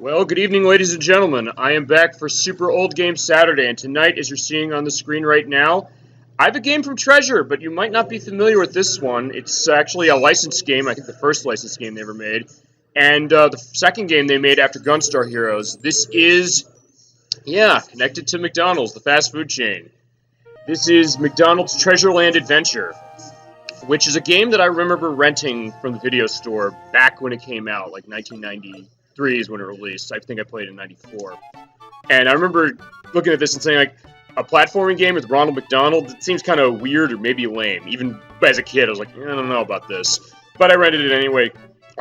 Well, good evening, ladies and gentlemen. I am back for Super Old Game Saturday, and tonight, as you're seeing on the screen right now, I have a game from Treasure, but you might not be familiar with this one. It's actually a licensed game, I think the first licensed game they ever made, and the second game they made after Gunstar Heroes. This is, connected to McDonald's, the fast food chain. This is McDonald's Treasureland Adventure, which is a game that I remember renting from the video store back when it came out, like 1993 is when it released. I think I played it in 94. And I remember looking at this and saying, like, a platforming game with Ronald McDonald, it seems kind of weird or maybe lame. Even as a kid, I was like, I don't know about this. But I rented it anyway,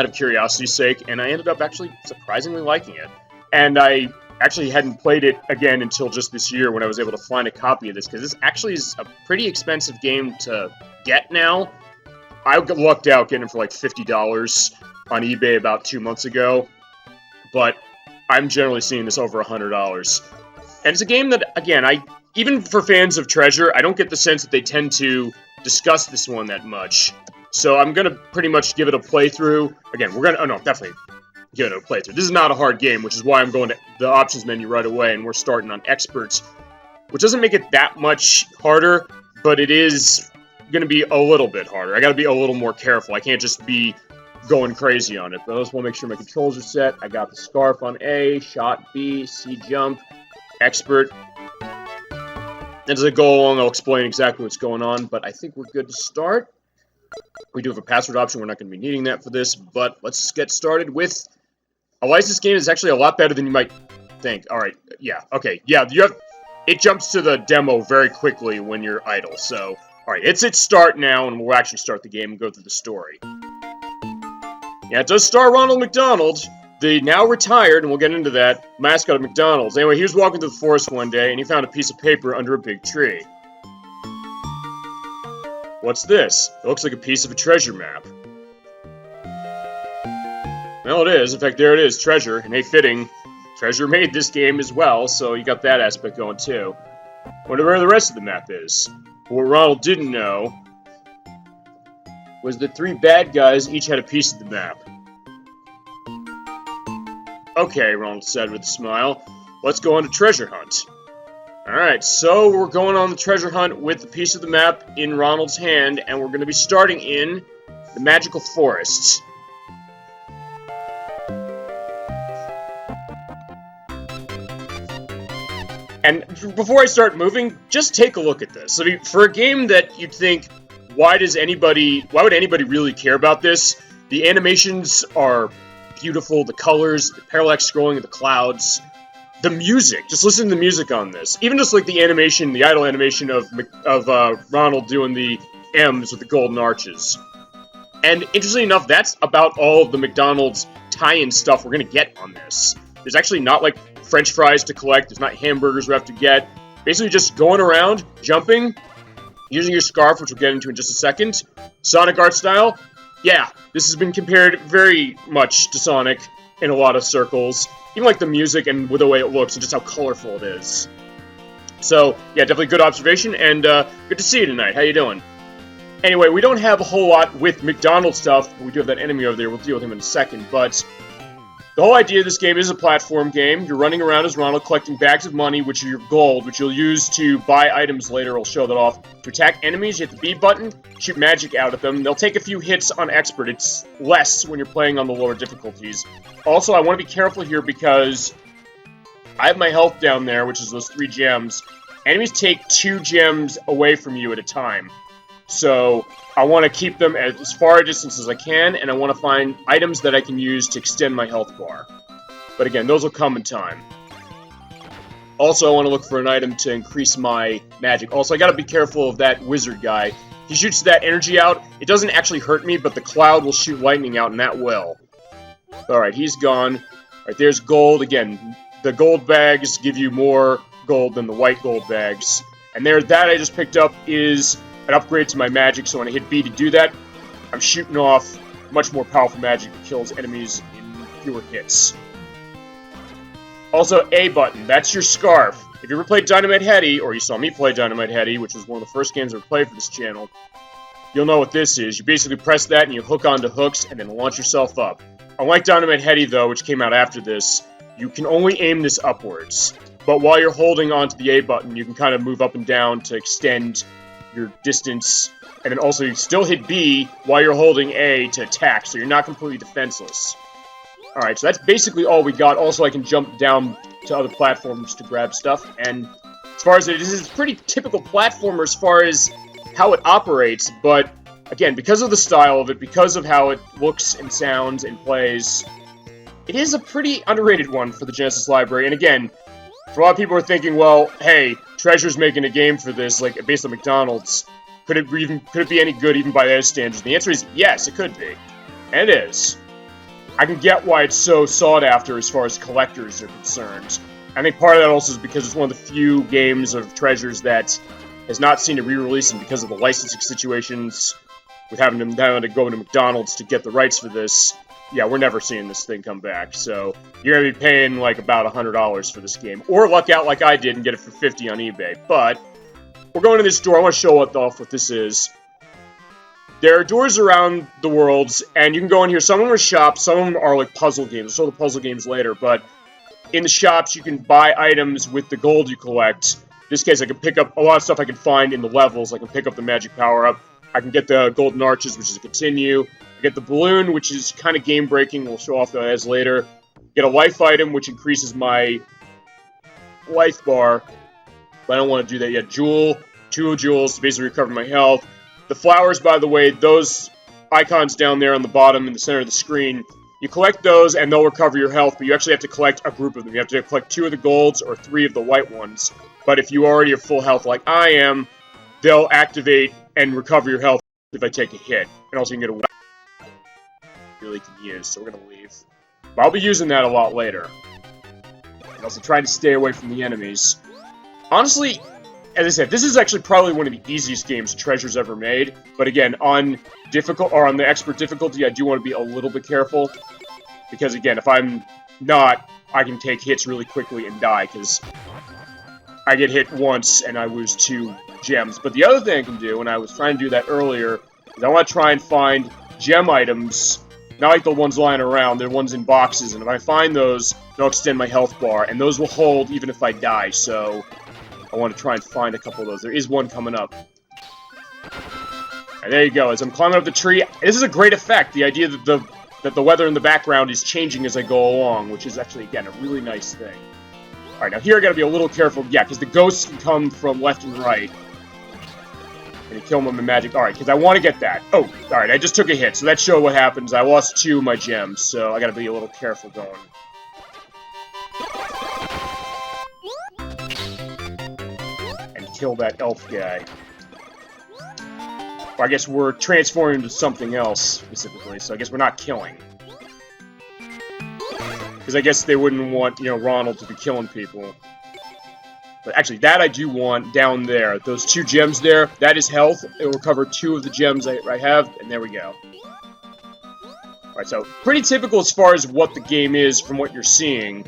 out of curiosity's sake, and I ended up actually surprisingly liking it. And I actually hadn't played it again until just this year when I was able to find a copy of this, because this actually is a pretty expensive game to get now. I lucked out getting it for like $50 on eBay about 2 months ago, but I'm generally seeing this over $100. And it's a game that, again, even for fans of Treasure, I don't get the sense that they tend to discuss this one that much. So I'm going to pretty much give it a playthrough. Again, definitely give it a playthrough. This is not a hard game, which is why I'm going to the options menu right away, and we're starting on Experts, which doesn't make it that much harder, but it is going to be a little bit harder. I got to be a little more careful. I can't just be going crazy on it, but I just want to make sure my controls are set. I got the scarf on A, shot B, C jump, Expert. As I go along, I'll explain exactly what's going on, but I think we're good to start. We do have a password option. We're not going to be needing that for this, but let's get started with a licensed game. Is actually a lot better than you might think. All right, it jumps to the demo very quickly when you're idle. So, all right, it's start now, and we'll actually start the game and go through the story. Yeah, it does star Ronald McDonald, the now retired, and we'll get into that, mascot of McDonald's. Anyway, he was walking through the forest one day, and he found a piece of paper under a big tree. What's this? It looks like a piece of a treasure map. Well, it is. In fact, there it is, Treasure. And hey, fitting, Treasure made this game as well, so you got that aspect going too. Wonder where the rest of the map is. But what Ronald didn't know was that 3 bad guys each had a piece of the map. Okay, Ronald said with a smile. Let's go on a treasure hunt. Alright, so we're going on the treasure hunt with the piece of the map in Ronald's hand, and we're going to be starting in the magical forests. And before I start moving, just take a look at this. I mean, for a game that you'd think, why would anybody really care about this? The animations are beautiful, the colors, the parallax scrolling of the clouds, the music. Just listen to the music on this. Even just like the animation, the idle animation of Ronald doing the M's with the golden arches. And interestingly enough, that's about all of the McDonald's tie-in stuff we're going to get on this. There's actually not like French fries to collect. There's not hamburgers we have to get. Basically just going around, jumping, using your scarf, which we'll get into in just a second. Sonic art style. Yeah, this has been compared very much to Sonic in a lot of circles. Even like the music and with the way it looks and just how colorful it is. So, yeah, definitely good observation, and good to see you tonight. How you doing? Anyway, we don't have a whole lot with McDonald's stuff, but we do have that enemy over there. We'll deal with him in a second, but the whole idea of this game is a platform game. You're running around as Ronald collecting bags of money, which are your gold, which you'll use to buy items later. I'll show that off. To attack enemies, you hit the B button, shoot magic out at them. They'll take a few hits on Expert. It's less when you're playing on the lower difficulties. Also, I want to be careful here because I have my health down there, which is those 3 gems. Enemies take 2 gems away from you at a time. So I want to keep them as far a distance as I can, and I want to find items that I can use to extend my health bar. But again, those will come in time. Also, I want to look for an item to increase my magic. Also, I got to be careful of that wizard guy. He shoots that energy out. It doesn't actually hurt me, but the cloud will shoot lightning out, and that will. Alright, he's gone. Alright, there's gold. Again, the gold bags give you more gold than the white gold bags. And that I just picked up is an upgrade to my magic, so when I hit B to do that, I'm shooting off much more powerful magic that kills enemies in fewer hits. Also, A button, that's your scarf. If you ever played Dynamite Headdy, or you saw me play Dynamite Headdy, which was one of the first games I ever played for this channel, you'll know what this is. You basically press that and you hook onto hooks and then launch yourself up. Unlike Dynamite Headdy, though, which came out after this, you can only aim this upwards. But while you're holding onto the A button, you can kind of move up and down to extend your distance. And then also you still hit B while you're holding A to attack, so you're not completely defenseless. Alright, so that's basically all we got. Also, I can jump down to other platforms to grab stuff. And as far as it is, it's a pretty typical platformer as far as how it operates. But, again, because of the style of it, because of how it looks and sounds and plays, it is a pretty underrated one for the Genesis library. And again, for a lot of people who are thinking, well, hey, Treasure's making a game for this, like, based on McDonald's. Could it be any good even by their standards? And the answer is yes, it could be. And it is. I can get why it's so sought after as far as collectors are concerned. I think part of that also is because it's one of the few games of Treasure's that has not seen a re-release, and because of the licensing situations with having to go to McDonald's to get the rights for this, yeah, we're never seeing this thing come back. So you're going to be paying like about $100 for this game. Or luck out like I did and get it for $50 on eBay. But we're going to this door. I want to show off what this is. There are doors around the worlds, and you can go in here. Some of them are shops. Some of them are like puzzle games. I'll show the puzzle games later. But in the shops, you can buy items with the gold you collect. In this case, I can pick up a lot of stuff I can find in the levels. I can pick up the magic power-up. I can get the golden arches, which is a continue. I get the balloon, which is kind of game-breaking. We'll show off that as later. Get a life item, which increases my life bar. But I don't want to do that yet. Jewel, 2 jewels to basically recover my health. The flowers, by the way, those icons down there on the bottom in the center of the screen, you collect those and they'll recover your health, but you actually have to collect a group of them. You have to collect 2 of the golds or 3 of the white ones. But if you already are full health like I am, they'll activate and recover your health if I take a hit. And also you can get a weapon really can use, so we're going to leave. But I'll be using that a lot later. And also trying to stay away from the enemies. Honestly, as I said, this is actually probably one of the easiest games Treasure's ever made. But again, on the expert difficulty, I do want to be a little bit careful. Because again, if I'm not, I can take hits really quickly and die, because I get hit once and I lose 2 gems. But the other thing I can do, and I was trying to do that earlier, is I want to try and find gem items, not like the ones lying around, they're ones in boxes, and if I find those, they'll extend my health bar, and those will hold even if I die, so I want to try and find a couple of those. There is one coming up. And there you go, as I'm climbing up the tree, this is a great effect, the idea that the weather in the background is changing as I go along, which is actually, again, a really nice thing. Alright, now here I gotta be a little careful, yeah, because the ghosts can come from left and right. And you kill them with magic. Alright, because I want to get that. Oh, alright, I just took a hit, so that showed what happens. I lost 2 of my gems, so I gotta be a little careful going. And kill that elf guy. Or I guess we're transforming into something else, specifically, so I guess we're not killing. Because I guess they wouldn't want, you know, Ronald to be killing people. But actually, that I do want down there. Those 2 gems there, that is health. It will recover 2 of the gems I have, and there we go. Alright, so pretty typical as far as what the game is from what you're seeing.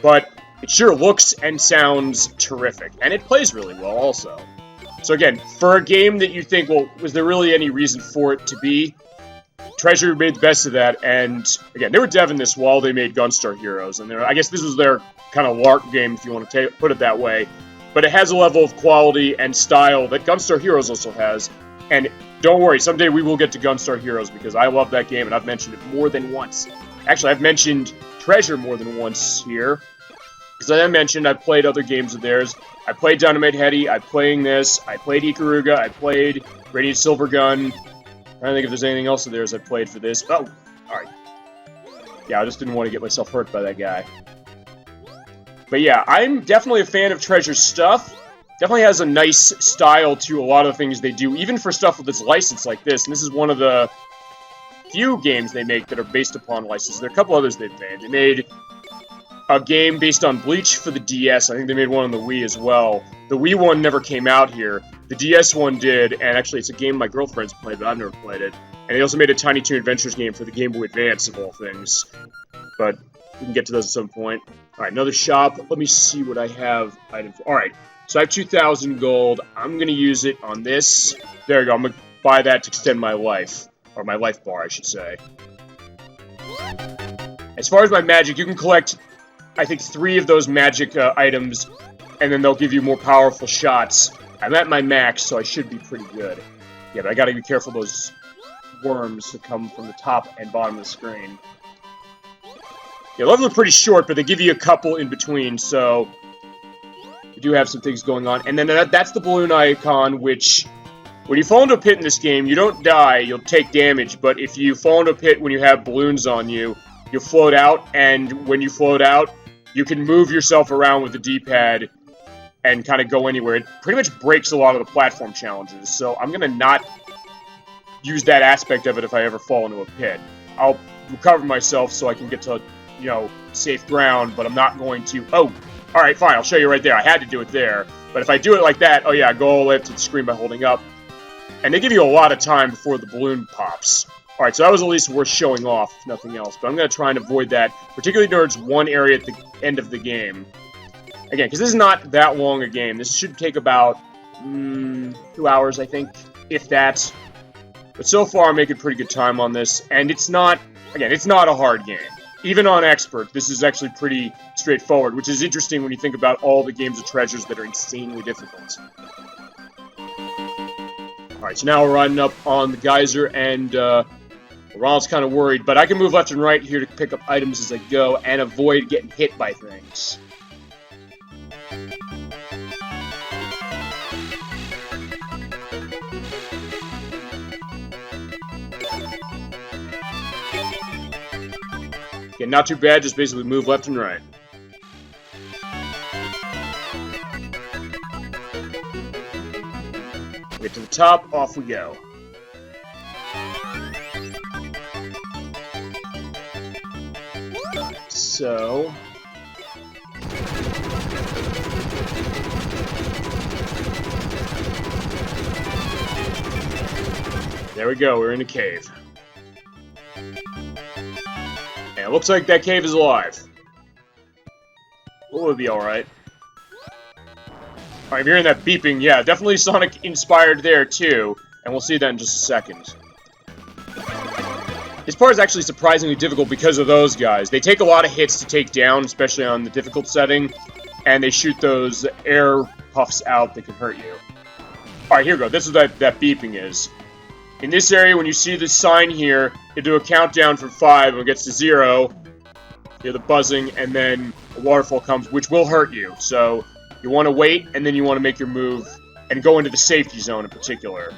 But it sure looks and sounds terrific. And it plays really well also. So again, for a game that you think, well, was there really any reason for it to be? Treasure made the best of that, and again, they were deving this while they made Gunstar Heroes, and I guess this was their kind of LARP game, if you want to put it that way, but it has a level of quality and style that Gunstar Heroes also has, and don't worry, someday we will get to Gunstar Heroes, because I love that game, and I've mentioned it more than once. Actually, I've mentioned Treasure more than once here, because as I mentioned, I've played other games of theirs. I played Dynamite Heady, I'm playing this, I played Ikaruga, I played Radiant Silvergun. I don't think if there's anything else of theirs I played for this. Oh, alright. Yeah, I just didn't want to get myself hurt by that guy. But yeah, I'm definitely a fan of Treasure's stuff. Definitely has a nice style to a lot of the things they do, even for stuff that's licensed like this. And this is one of the few games they make that are based upon license. There are a couple others they've made. They made a game based on Bleach for the DS. I think they made one on the Wii as well. The Wii one never came out here. The DS one did, and actually it's a game my girlfriend's played, but I've never played it. And they also made a Tiny Toon Adventures game for the Game Boy Advance, of all things. But we can get to those at some point. Alright, another shop. Let me see what I have items for. Alright, so I have 2,000 gold. I'm going to use it on this. There we go. I'm going to buy that to extend my life. Or my life bar, I should say. As far as my magic, you can collect I think, 3 of those magic items, and then they'll give you more powerful shots. I'm at my max, so I should be pretty good. Yeah, but I gotta be careful of those worms that come from the top and bottom of the screen. Yeah, levels are pretty short, but they give you a couple in between, so we do have some things going on. And then that's the balloon icon, which, when you fall into a pit in this game, you don't die, you'll take damage, but if you fall into a pit when you have balloons on you, you'll float out, and when you float out, you can move yourself around with the D-pad and kind of go anywhere. It pretty much breaks a lot of the platform challenges, so I'm going to not use that aspect of it if I ever fall into a pit. I'll recover myself so I can get to, you know, safe ground, but I'm not going to... Oh, alright, fine, I'll show you right there. I had to do it there. But if I do it like that, oh yeah, go all the way up to the screen by holding up. And they give you a lot of time before the balloon pops. Alright, so that was at least worth showing off, if nothing else. But I'm going to try and avoid that, particularly towards one area at the end of the game. Again, because this is not that long a game. This should take about 2 hours, I think, if that. But so far, I'm making pretty good time on this. And it's not, again, it's not a hard game. Even on Expert, this is actually pretty straightforward, which is interesting when you think about all the games of treasures that are insanely difficult. Alright, so now we're riding up on the geyser, and Ronald's kind of worried, but I can move left and right here to pick up items as I go and avoid getting hit by things. Okay, not too bad, just basically move left and right. Get to the top, off we go. So... there we go, we're in a cave. And it looks like that cave is alive. Well, it'll be alright. Alright, I'm hearing that beeping. Yeah, definitely Sonic-inspired there, too. And we'll see that in just a second. This part is actually surprisingly difficult because of those guys. They take a lot of hits to take down, especially on the difficult setting. And they shoot those air puffs out that can hurt you. Alright, here we go. This is what that beeping is. In this area, when you see this sign here, you do a countdown from 5. When it gets to 0, you hear the buzzing, and then a waterfall comes, which will hurt you. So you want to wait, and then you want to make your move, and go into the safety zone in particular.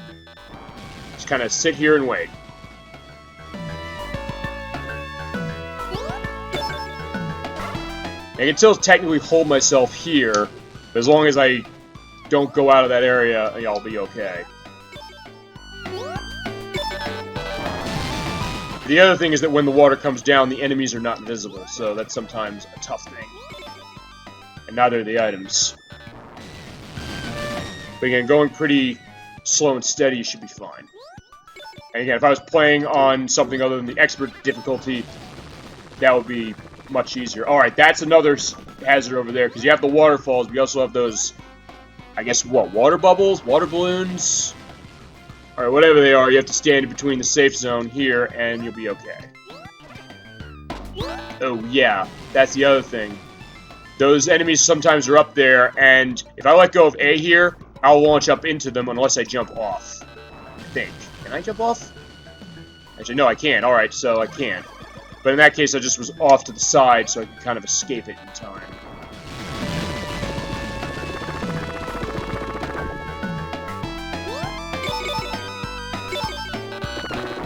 Just kind of sit here and wait. I can still technically hold myself here, but as long as I don't go out of that area, I'll be okay. The other thing is that when the water comes down, the enemies are not visible, so that's sometimes a tough thing. And neither are the items. But again, going pretty slow and steady should be fine. And again, if I was playing on something other than the expert difficulty, that would be much easier. Alright, that's another hazard over there, because you have the waterfalls, but you also have those, I guess, what, water bubbles? Water balloons? Alright, whatever they are, you have to stand in between the safe zone here, and you'll be okay. Oh, yeah, that's the other thing. Those enemies sometimes are up there, and if I let go of A here, I'll launch up into them unless I jump off. I think. Can I jump off? Actually, no, I can't. Alright, so I can't. But in that case, I just was off to the side, so I could kind of escape it in time.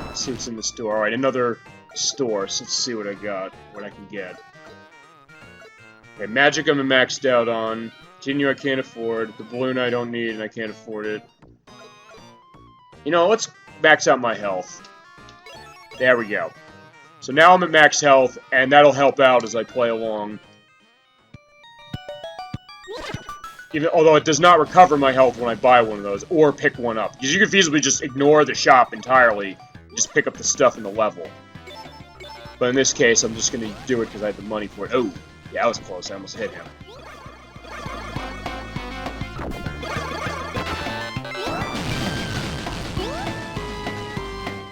Let's see what's in the store. Alright, another store. So let's see what I got, what I can get. Okay, magic I'm maxed out on. Continue I can't afford. The balloon I don't need and I can't afford it. You know, let's max out my health. There we go. So now I'm at max health, and that'll help out as I play along. Although it does not recover my health when I buy one of those, or pick one up. Because you can feasibly just ignore the shop entirely, and just pick up the stuff in the level. But in this case, I'm just going to do it because I have the money for it. Oh, yeah, that was close. I almost hit him.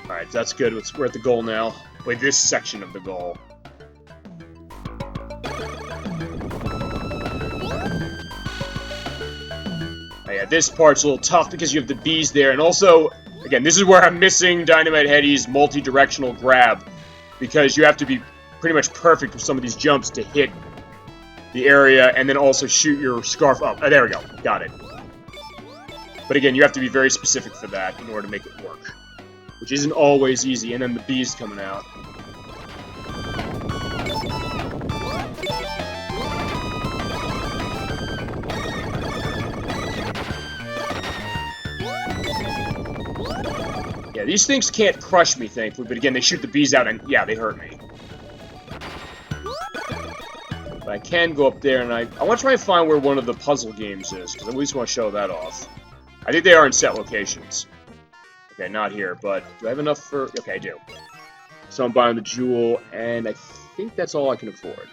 Alright, that's good. We're at the goal now. Wait, this section of the goal. Oh, yeah, this part's a little tough because you have the bees there, and also, again, this is where I'm missing Dynamite Heady's multi-directional grab, because you have to be pretty much perfect with some of these jumps to hit the area, and then also shoot your scarf up. Oh, there we go. Got it. But again, you have to be very specific for that in order to make it work, which isn't always easy, and then the bees coming out. Yeah, these things can't crush me, thankfully, but again, they shoot the bees out, and yeah, they hurt me. But I can go up there, and I want to try and find where one of the puzzle games is, because I at least want to show that off. I think they are in set locations. Okay, not here, but do I have enough for... Okay, I do. So I'm buying the jewel, and I think that's all I can afford.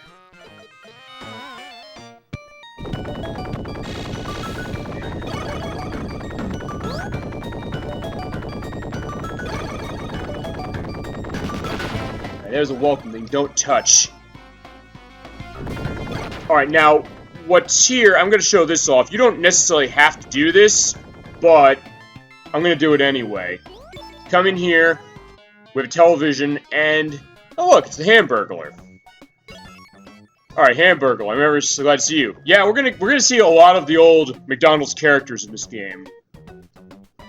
There's a welcome thing. Don't touch. Alright, now, what's here, I'm going to show this off. You don't necessarily have to do this, but I'm going to do it anyway. Come in here, we have a television, and... Oh, look, it's the Hamburglar. Alright, Hamburglar, I'm ever so glad to see you. Yeah, we're gonna see a lot of the old McDonald's characters in this game.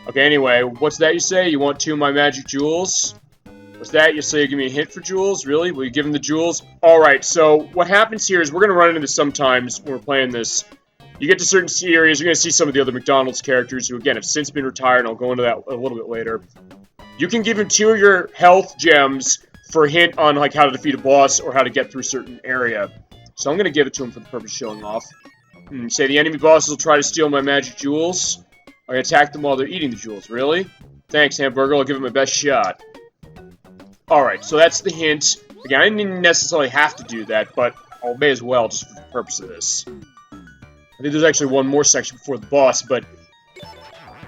Okay, anyway, what's that you say? You want 2 of my magic jewels? What's that? You say you give me a hint for jewels? Really? Will you give him the jewels? Alright, so what happens here is we're going to run into this sometimes when we're playing this. You get to certain areas, you're going to see some of the other McDonald's characters who, again, have since been retired, and I'll go into that a little bit later. You can give him 2 of your health gems for a hint on like how to defeat a boss or how to get through a certain area. So I'm going to give it to him for the purpose of showing off. Say the enemy bosses will try to steal my magic jewels. I attack them while they're eating the jewels. Really? Thanks, Hamburger. I'll give him my best shot. Alright, so that's the hint. Again, I didn't necessarily have to do that, but I may as well, just for the purpose of this. I think there's actually one more section before the boss, but...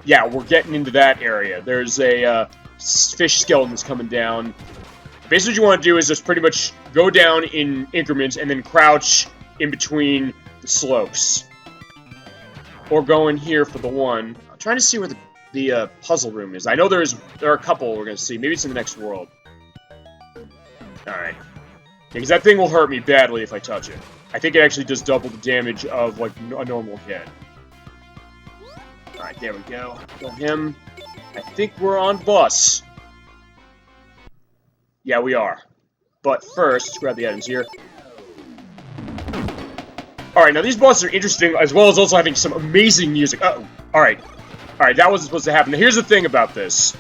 Yeah, we're getting into that area. There's a fish skeleton that's coming down. Basically what you want to do is just pretty much go down in increments and then crouch in between the slopes. Or go in here for the one. I'm trying to see where the puzzle room is. I know there are a couple we're going to see. Maybe it's in the next world. Alright. Because that thing will hurt me badly if I touch it. I think it actually does double the damage of, like, a normal hit. Alright, there we go. Kill him. I think we're on bus. Yeah, we are. But first, let's grab the items here. Alright, now these bosses are interesting, as well as also having some amazing music. Uh-oh. Alright. Alright, that wasn't supposed to happen. Now, here's the thing about this.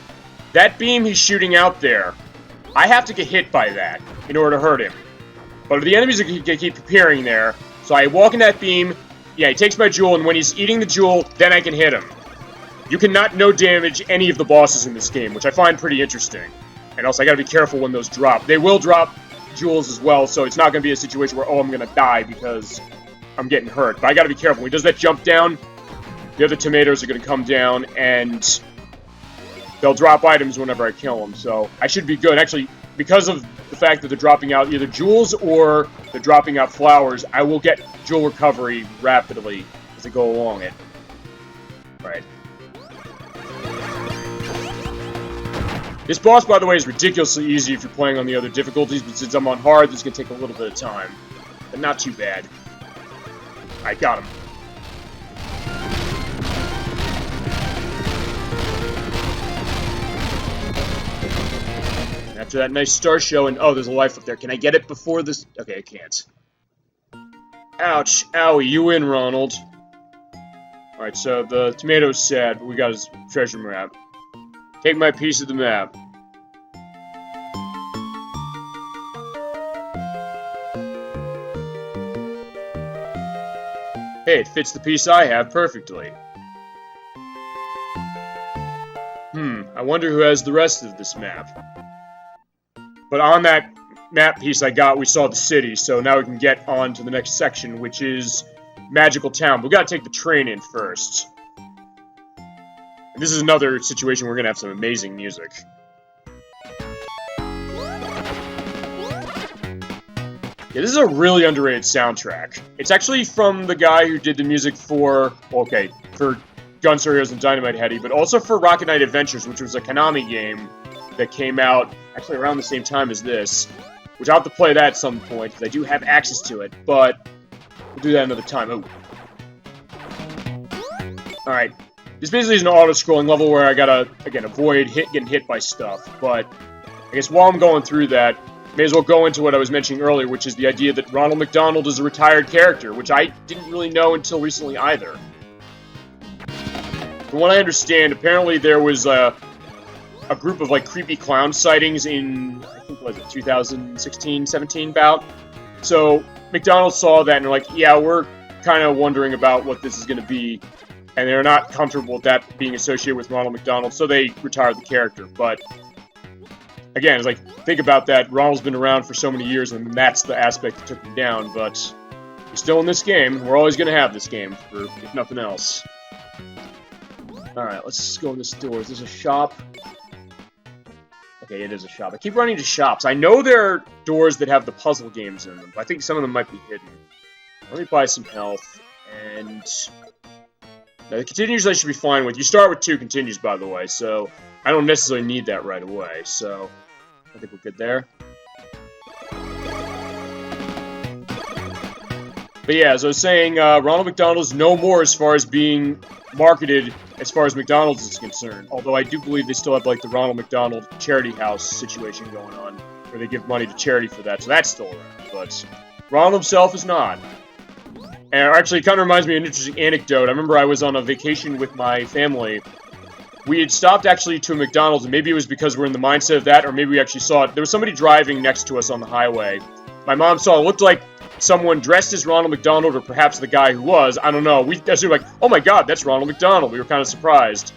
That beam he's shooting out there, I have to get hit by that in order to hurt him. But the enemies are going to keep appearing there, so I walk in that beam, yeah, he takes my jewel, and when he's eating the jewel, then I can hit him. You cannot no-damage any of the bosses in this game, which I find pretty interesting. And also, I gotta be careful when those drop. They will drop jewels as well, so it's not gonna be a situation where, oh, I'm gonna die because I'm getting hurt. But I gotta be careful. When he does that jump down, the other tomatoes are gonna come down, and they'll drop items whenever I kill them, so I should be good. Actually, because of the fact that they're dropping out either jewels or they're dropping out flowers, I will get jewel recovery rapidly as I go along it. Right. This boss, by the way, is ridiculously easy if you're playing on the other difficulties, but since I'm on hard, this is going to take a little bit of time. But not too bad. I got him. After that nice star show, and oh, there's a life up there. Can I get it before this? Okay, I can't. Ouch. Owie, you win, Ronald. Alright, so the tomato's sad, but we got his treasure map. Take my piece of the map. Hey, it fits the piece I have perfectly. I wonder who has the rest of this map. But on that map piece I got, we saw the city, so now we can get on to the next section, which is Magical Town. But we gotta take the train in first. And this is another situation where we're gonna have some amazing music. Yeah, this is a really underrated soundtrack. It's actually from the guy who did the music for, okay, for Gunstar Heroes and Dynamite Headdy, but also for Rocket Knight Adventures, which was a Konami game that came out actually around the same time as this, which I'll have to play that at some point, because I do have access to it, but we'll do that another time. Oh. Alright. This basically is an auto-scrolling level where I gotta, again, avoid getting hit by stuff, but I guess while I'm going through that, may as well go into what I was mentioning earlier, which is the idea that Ronald McDonald is a retired character, which I didn't really know until recently either. From what I understand, apparently there was a group of, like, creepy clown sightings in, I think, what was it, 2016, 17 bout? So, McDonald saw that and they're like, yeah, we're kind of wondering about what this is going to be, and they're not comfortable with that being associated with Ronald McDonald, so they retired the character, but again, it's like, think about that. Ronald's been around for so many years, and that's the aspect that took him down, but he's still in this game. We're always going to have this game, if nothing else. Alright, let's go in this door. Is this a shop? Okay, it is a shop. I keep running to shops. I know there are doors that have the puzzle games in them, but I think some of them might be hidden. Let me buy some health, and now, the continues I should be fine with. You start with 2 continues, by the way, so I don't necessarily need that right away, so I think we're good there. But yeah, as I was saying, Ronald McDonald's no more as far as being marketed as far as McDonald's is concerned, although I do believe they still have, like, the Ronald McDonald Charity House situation going on, where they give money to charity for that, so that's still around, but Ronald himself is not. And actually, it kind of reminds me of an interesting anecdote. I remember I was on a vacation with my family. We had stopped actually to a McDonald's, and maybe it was because we're in the mindset of that, or maybe we actually saw it. There was somebody driving next to us on the highway. My mom saw it looked like someone dressed as Ronald McDonald, or perhaps the guy who was. I don't know. We were like, oh my god, that's Ronald McDonald. We were kind of surprised.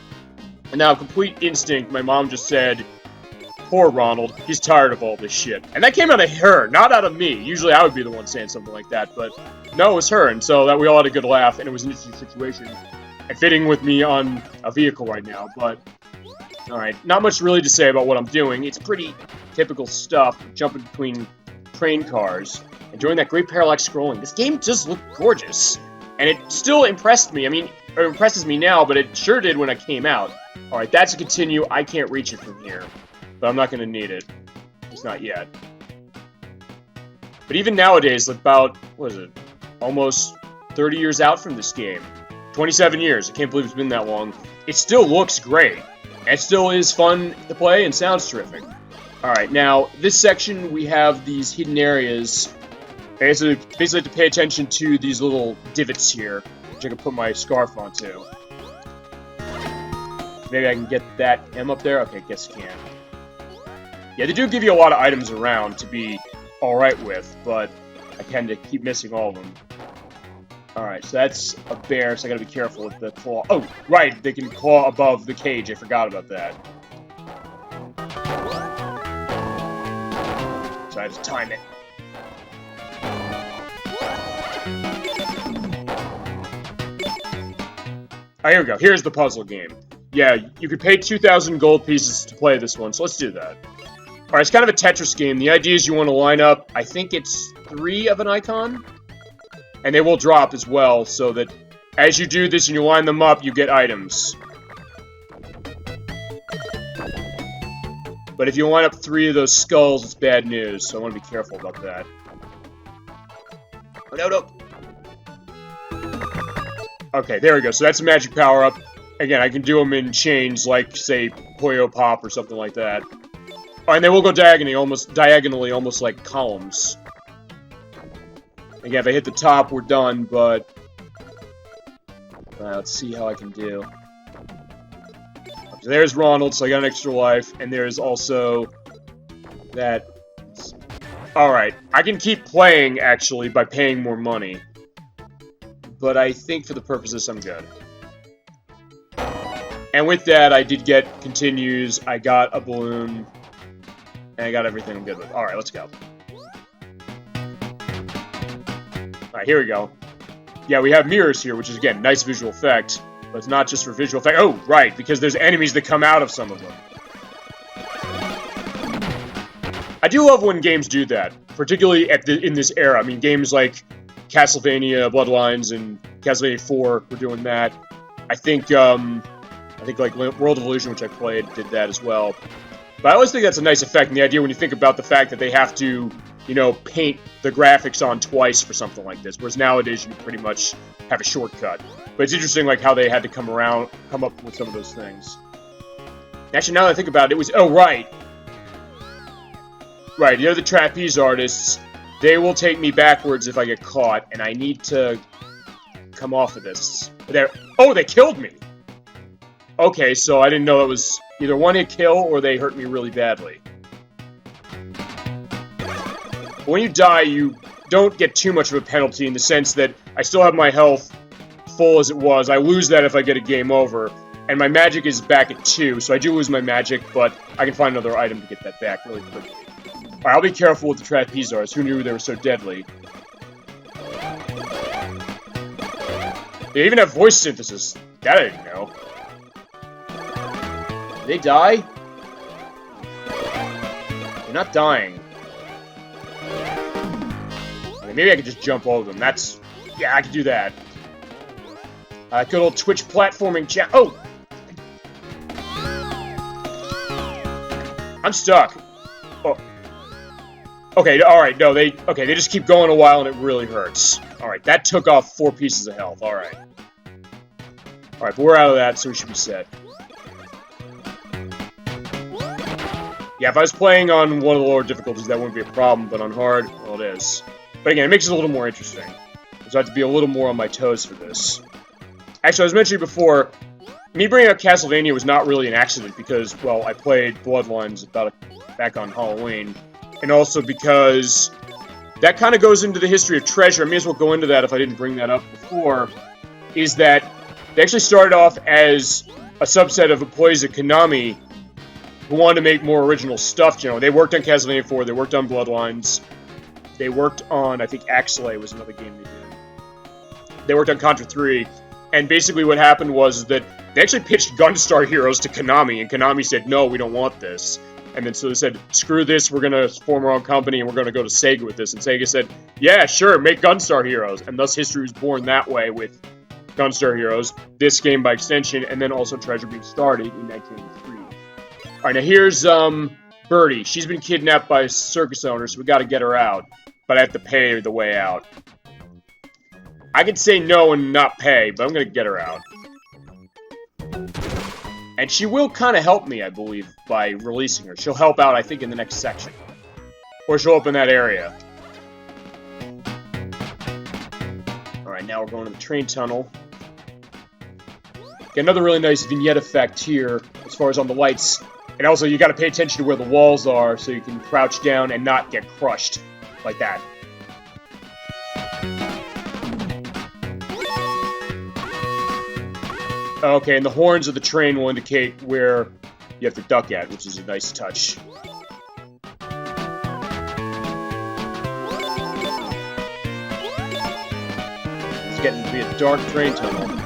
And now, complete instinct, my mom just said, poor Ronald, he's tired of all this shit. And that came out of her, not out of me. Usually I would be the one saying something like that, but no, it was her, and so that we all had a good laugh, and it was an interesting situation. And fitting with me on a vehicle right now, but alright, not much really to say about what I'm doing. It's pretty typical stuff, jumping between train cars, enjoying that great parallax scrolling. This game does look gorgeous, and it still impressed me. I mean, it impresses me now, but it sure did when it came out. Alright, that's a continue. I can't reach it from here, but I'm not going to need it. It's not yet. But even nowadays, about, what is it, almost 30 years out from this game. 27 years. I can't believe it's been that long. It still looks great. It still is fun to play and sounds terrific. Alright, now, this section, we have these hidden areas. I basically have to pay attention to these little divots here, which I can put my scarf onto. Maybe I can get that M up there? Okay, guess I can. Yeah, they do give you a lot of items around to be alright with, but I tend to keep missing all of them. Alright, so that's a bear, so I gotta be careful with the claw. Oh, right, they can claw above the cage. I forgot about that. So I have to time it. Alright, here we go. Here's the puzzle game. Yeah, you could pay 2,000 gold pieces to play this one, so let's do that. Alright, it's kind of a Tetris game. The idea is you want to line up, I think it's 3 of an icon? And they will drop as well, so that as you do this and you line them up, you get items. But if you line up 3 of those skulls, it's bad news, so I want to be careful about that. Oh, no. Okay, there we go. So that's a magic power-up. Again, I can do them in chains, like, say, Puyo Pop or something like that. Oh, and they will go diagonally, almost like columns. Again, if I hit the top, we're done, but let's see how I can do. So there's Ronald, so I got an extra life, and there's also that. Alright, I can keep playing, actually, by paying more money. But I think for the purposes, I'm good. And with that, I did get continues, I got a balloon, and I got everything I'm good with. Alright, let's go. Alright, here we go. Yeah, we have mirrors here, which is, again, nice visual effect. But it's not just for visual effect. Oh, right, because there's enemies that come out of some of them. I do love when games do that, particularly in this era. I mean, games like Castlevania, Bloodlines, and Castlevania 4 were doing that. I think like World of Illusion, which I played, did that as well. But I always think that's a nice effect, and the idea when you think about the fact that they have to, you know, paint the graphics on twice for something like this, whereas nowadays you pretty much have a shortcut. But it's interesting, like, how they had to come up with some of those things. Actually, now that I think about it, it was... Oh, right. Right, the other trapeze artists, they will take me backwards if I get caught, and I need to come off of this. Oh, they killed me! Okay, so I didn't know it was either one-hit kill or they hurt me really badly. When you die, you don't get too much of a penalty in the sense that I still have my health full as it was. I lose that if I get a game over, and my magic is back at 2, so I do lose my magic, but I can find another item to get that back really quickly. Alright, I'll be careful with the trapeze artists. Who knew they were so deadly? They even have voice synthesis. That I didn't know. Did they die? They're not dying. Okay, maybe I could just jump over them. That's... Yeah, I could do that. Good old Twitch platforming chat. Oh! I'm stuck. Oh. Okay, alright, no, they just keep going a while and it really hurts. Alright, that took off 4 pieces of health, alright. Alright, but we're out of that, so we should be set. Yeah, if I was playing on one of the lower difficulties, that wouldn't be a problem, but on hard, well, it is. But again, it makes it a little more interesting. So I have to be a little more on my toes for this. Actually, I was mentioning before, me bringing up Castlevania was not really an accident because, well, I played Bloodlines back on Halloween. And also because that kind of goes into the history of Treasure. I may as well go into that if I didn't bring that up before. Is that they actually started off as a subset of employees at Konami who wanted to make more original stuff. You know, they worked on Castlevania 4, they worked on Bloodlines, they worked on, I think, Axelay was another game they did. They worked on Contra 3, and basically what happened was that they actually pitched Gunstar Heroes to Konami, and Konami said, no, we don't want this. And then so they said, screw this, we're going to form our own company, and we're going to go to Sega with this. And Sega said, yeah, sure, make Gunstar Heroes. And thus history was born that way with Gunstar Heroes, this game by extension, and then also Treasure being started in 1983. Alright, now here's Birdie. She's been kidnapped by a circus owner, so we got to get her out. But I have to pay the way out. I could say no and not pay, but I'm going to get her out. And she will kind of help me, I believe, by releasing her. She'll help out, I think, in the next section. Or she'll open that area. Alright, now we're going to the train tunnel. Get another really nice vignette effect here, as far as on the lights. And also, you gotta pay attention to where the walls are, so you can crouch down and not get crushed. Like that. Okay, and the horns of the train will indicate where you have to duck at, which is a nice touch. It's getting to be a dark train tunnel.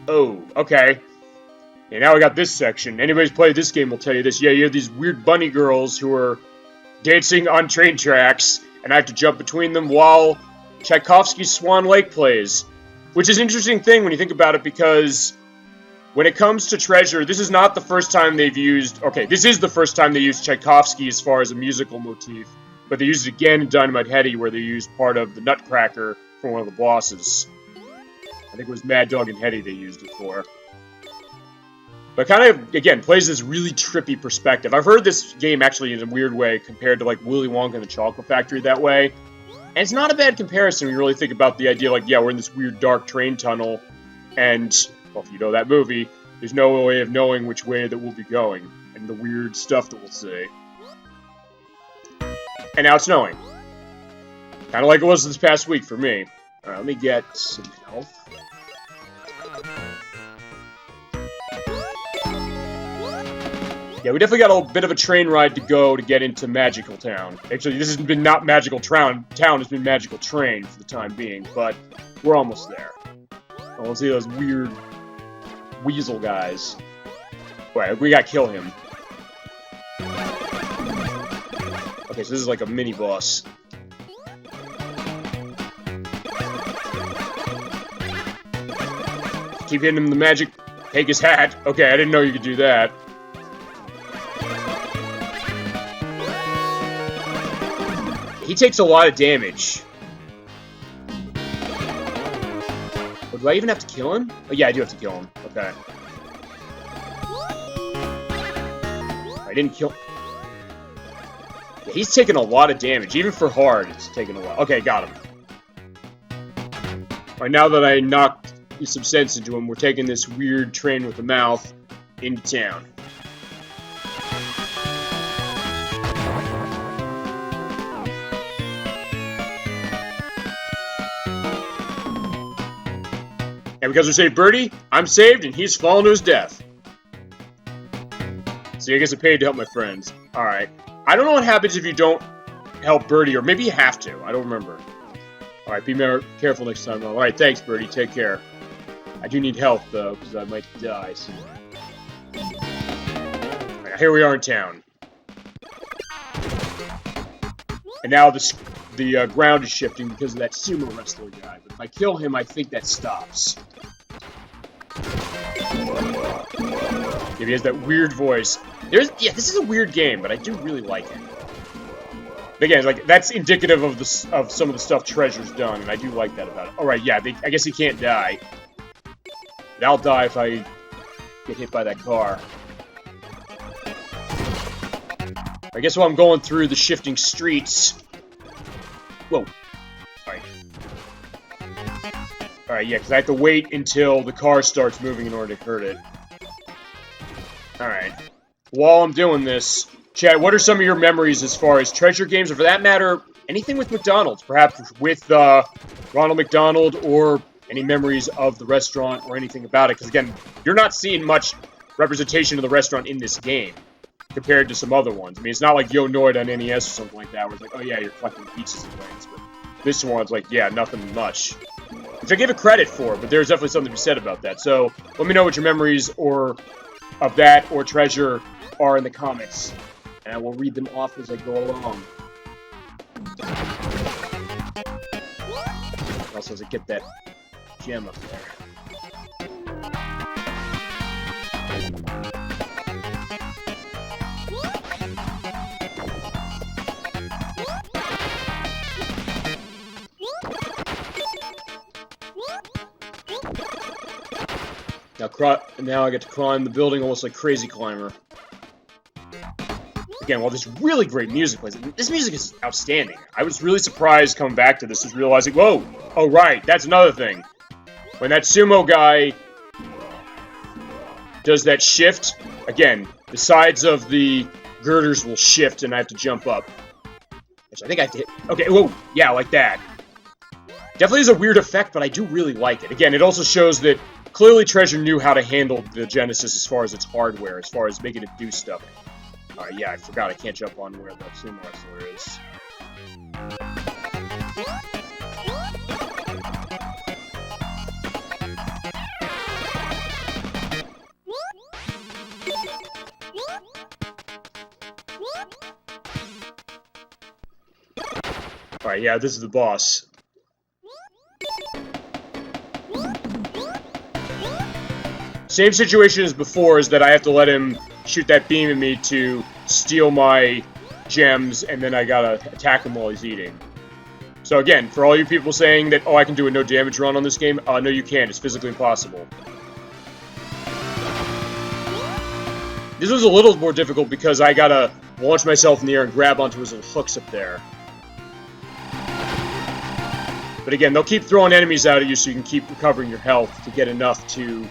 Oh, okay. Yeah, now we got this section. Anybody who's played this game will tell you this. Yeah, you have these weird bunny girls who are dancing on train tracks, and I have to jump between them while Tchaikovsky's Swan Lake plays. Which is an interesting thing when you think about it, because when it comes to Treasure, this is not the first time they've used... Okay, this is the first time they used Tchaikovsky as far as a musical motif, but they used it again in Dynamite Headdy, where they used part of the Nutcracker for one of the bosses. I think it was Mad Dog and Headdy they used it for. But kind of, again, plays this really trippy perspective. I've heard this game actually in a weird way compared to, like, Willy Wonka and the Chocolate Factory that way. And it's not a bad comparison when you really think about the idea, like, yeah, we're in this weird dark train tunnel, and, well, if you know that movie, there's no way of knowing which way that we'll be going, and the weird stuff that we'll see. And now it's snowing. Kind of like it was this past week for me. Alright, let me get some health. Yeah, we definitely got a bit of a train ride to go to get into Magical Town. Actually, this has been not Magical Town, it's been Magical Train for the time being, but we're almost there. Oh, let's see those weird weasel guys. Wait, we gotta kill him. Okay, so this is like a mini boss. Keep hitting him the magic. Take his hat. Okay, I didn't know you could do that. He takes a lot of damage. Oh, do I even have to kill him? Oh, yeah, I do have to kill him. Okay. I didn't kill... Yeah, he's taking a lot of damage. Even for hard, it's taking a lot. Okay, got him. Alright, now that I knocked some sense into him, we're taking this weird train with a mouth into town. And because we saved Birdie, I'm saved and he's fallen to his death. See, I guess I paid to help my friends. Alright. I don't know what happens if you don't help Birdie, or maybe you have to. I don't remember. Alright, be more careful next time. Alright, thanks, Birdie. Take care. I do need help, though, because I might die soon. Right, here we are in town. And now the ground is shifting because of that sumo wrestler guy. But if I kill him, I think that stops. Yeah, he has that weird voice. Yeah, this is a weird game, but I do really like it. But again, like, that's indicative of some of the stuff Treasure's done, and I do like that about it. Alright, yeah, I guess he can't die. But I'll die if I get hit by that car. I guess while I'm going through the shifting streets... Whoa. Alright. Alright, yeah, because I have to wait until the car starts moving in order to hurt it. Alright. While I'm doing this, Chad, what are some of your memories as far as Treasure games, or for that matter, anything with McDonald's? Perhaps with Ronald McDonald, or any memories of the restaurant, or anything about it? Because again, you're not seeing much representation of the restaurant in this game, compared to some other ones. I mean, it's not like Yo Noid on NES or something like that, where it's like, oh yeah, you're collecting pizzas and things, but this one's like, yeah, nothing much. Which I give it credit for, but there's definitely something to be said about that. So, let me know what your memories of that or Treasure are in the comments, and I will read them off as I go along. Also, as I get that gem up there. Now I get to climb the building almost like Crazy Climber. Again, while this really great music plays, this music is outstanding. I was really surprised coming back to this, just realizing, whoa! Oh, right, that's another thing. When that sumo guy does that shift, again, the sides of the girders will shift and I have to jump up. Which I think I have to hit. Okay, whoa! Yeah, like that. Definitely is a weird effect, but I do really like it. Again, it also shows that clearly Treasure knew how to handle the Genesis as far as its hardware, as far as making it do stuff. Alright, yeah, I forgot I can't jump on where the sumo wrestler is. Alright, yeah, this is the boss. Same situation as before, is that I have to let him shoot that beam at me to steal my gems, and then I gotta attack him while he's eating. So again, for all you people saying that, oh, I can do a no damage run on this game, no you can't, it's physically impossible. This was a little more difficult because I gotta launch myself in the air and grab onto his little hooks up there. But again, they'll keep throwing enemies out at you so you can keep recovering your health to get enough to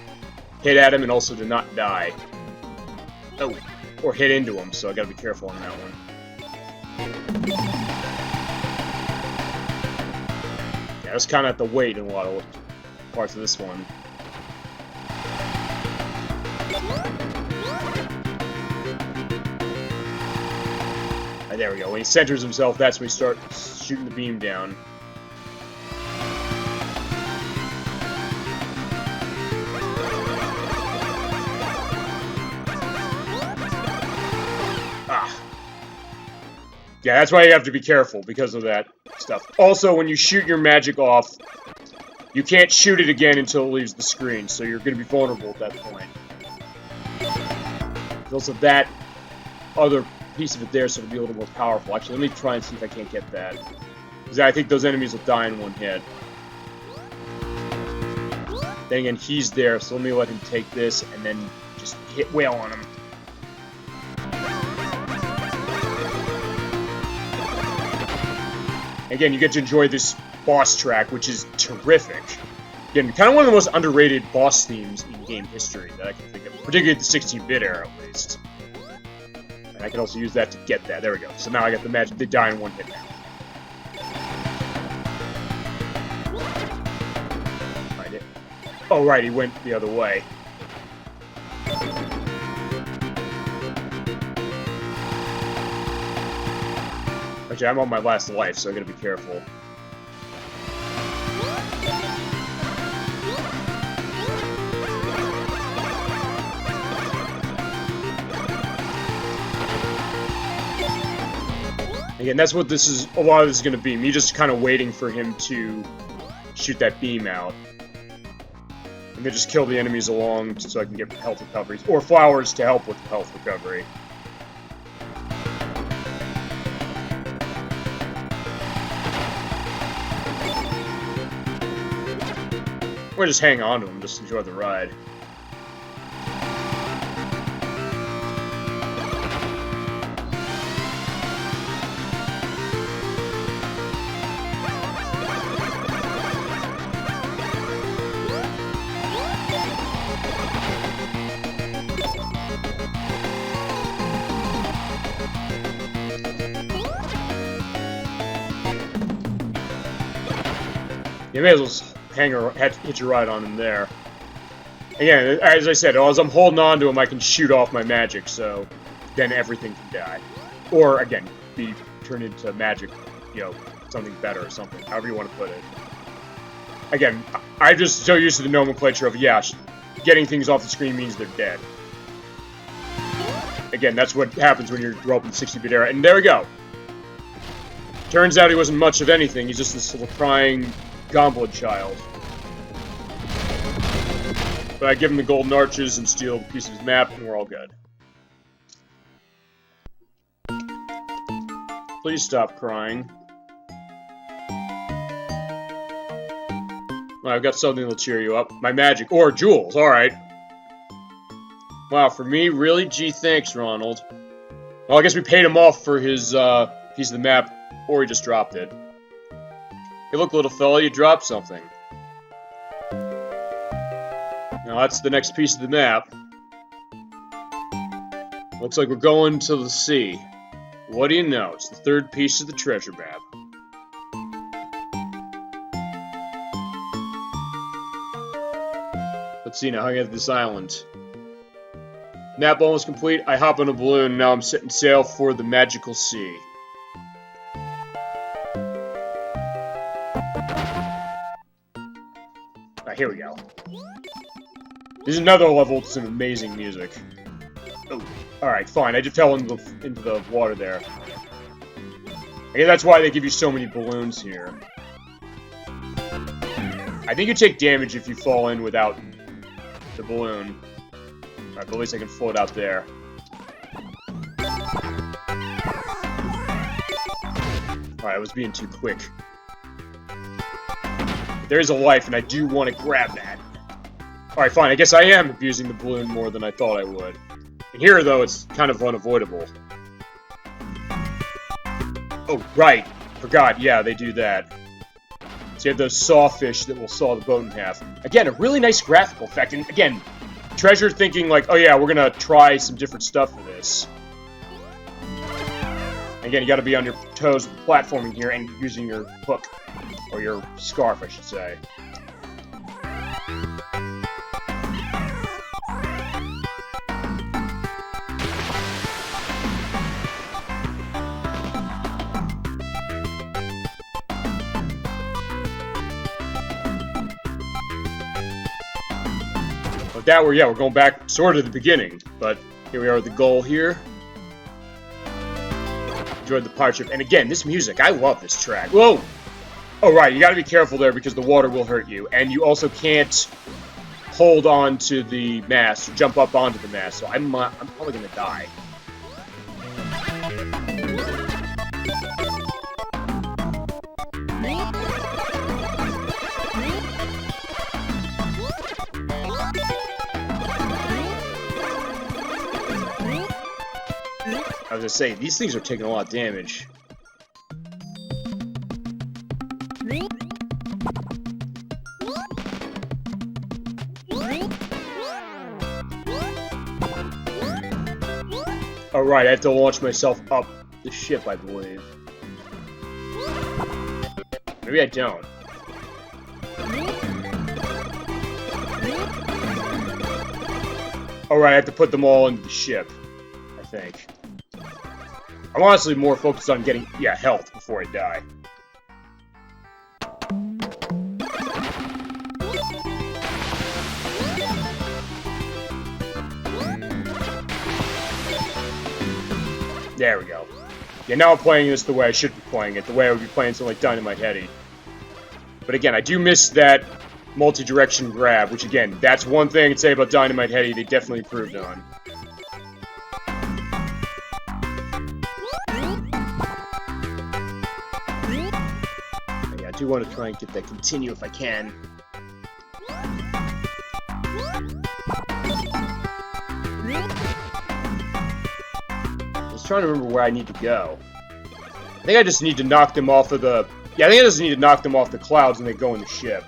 hit at him and also to not die. Oh, or hit into him, so I gotta be careful on that one. Yeah, that's kind of at the weight in a lot of parts of this one. Right, there we go. When he centers himself, that's when we start shooting the beam down. Yeah, that's why you have to be careful, because of that stuff. Also, when you shoot your magic off, you can't shoot it again until it leaves the screen, so you're going to be vulnerable at that point. There's also that other piece of it there, so it'll be a little more powerful. Actually, let me try and see if I can't get that. Because I think those enemies will die in one hit. Then again, he's there, so let me let him take this, and then just hit whale on him. Again, you get to enjoy this boss track, which is terrific. Again, kind of one of the most underrated boss themes in game history that I can think of, particularly the 16-bit era, at least. And I can also use that to get that. There we go. So now I got the magic. They die in one hit now. Find it. Oh, right, he went the other way. Actually, I'm on my last life, so I gotta be careful. Again, that's what this is. A lot of this is gonna be. Me just kind of waiting for him to shoot that beam out. And then just kill the enemies along so I can get health recoveries. Or flowers to help with health recovery. Or just hang on to him, just enjoy the ride. You may as well hit your ride on him there. Again, as I said, as I'm holding on to him, I can shoot off my magic, so then everything can die. Or, again, be turned into magic, you know, something better or something, however you want to put it. Again, I'm just so used to the nomenclature of, yeah, getting things off the screen means they're dead. Again, that's what happens when you grow up in the 60-bit era. And there we go. Turns out he wasn't much of anything, he's just this little crying goblet child. But I give him the golden arches and steal a piece of his map, and we're all good. Please stop crying. Well, I've got something that'll cheer you up. My magic. Or jewels, alright. Wow, for me, really? Gee, thanks, Ronald. Well, I guess we paid him off for his piece of the map, or he just dropped it. Hey, look, little fella, you dropped something. Now, that's the next piece of the map. Looks like we're going to the sea. What do you know? It's the third piece of the treasure map. Let's see now, how I get to this island. Map almost complete. I hop on a balloon, now I'm setting sail for the magical sea. Here we go. There's another level with some amazing music. Oh, alright, fine. I just fell into the water there. I guess that's why they give you so many balloons here. I think you take damage if you fall in without the balloon. Alright, but at least I can float out there. Alright, I was being too quick. There's a life, and I do want to grab that. Alright, fine. I guess I am abusing the balloon more than I thought I would. And here, though, it's kind of unavoidable. Oh, right. Forgot. Yeah, they do that. So you have those sawfish that will saw the boat in half. Again, a really nice graphical effect. And again, Treasure thinking like, oh yeah, we're going to try some different stuff for this. Again, you got to be on your toes with platforming here and using your hook. Or your scarf, I should say. With that, we're going back sort of to the beginning. But here we are at the goal here. enjoyed the pirate ship. And again, this music, I love this track. Whoa! Oh, right, you gotta be careful there because the water will hurt you. And you also can't hold on to the mast, or jump up onto the mast, so I'm probably gonna die. I was gonna say, these things are taking a lot of damage. Alright, I have to launch myself up the ship, I believe. Maybe I don't. Alright, I have to put them all into the ship, I think. I'm honestly more focused on getting, health before I die. There we go. Yeah, now I'm playing this the way I should be playing it, the way I would be playing something like Dynamite Heady. But again, I do miss that multi-direction grab, which again, that's one thing I'd say about Dynamite Heady they definitely improved on. Yeah, I do want to try and get that continue if I can. Trying to remember where I need to go. I think I just need to knock them off of the... Yeah, I think I just need to knock them off the clouds and they go in the ship.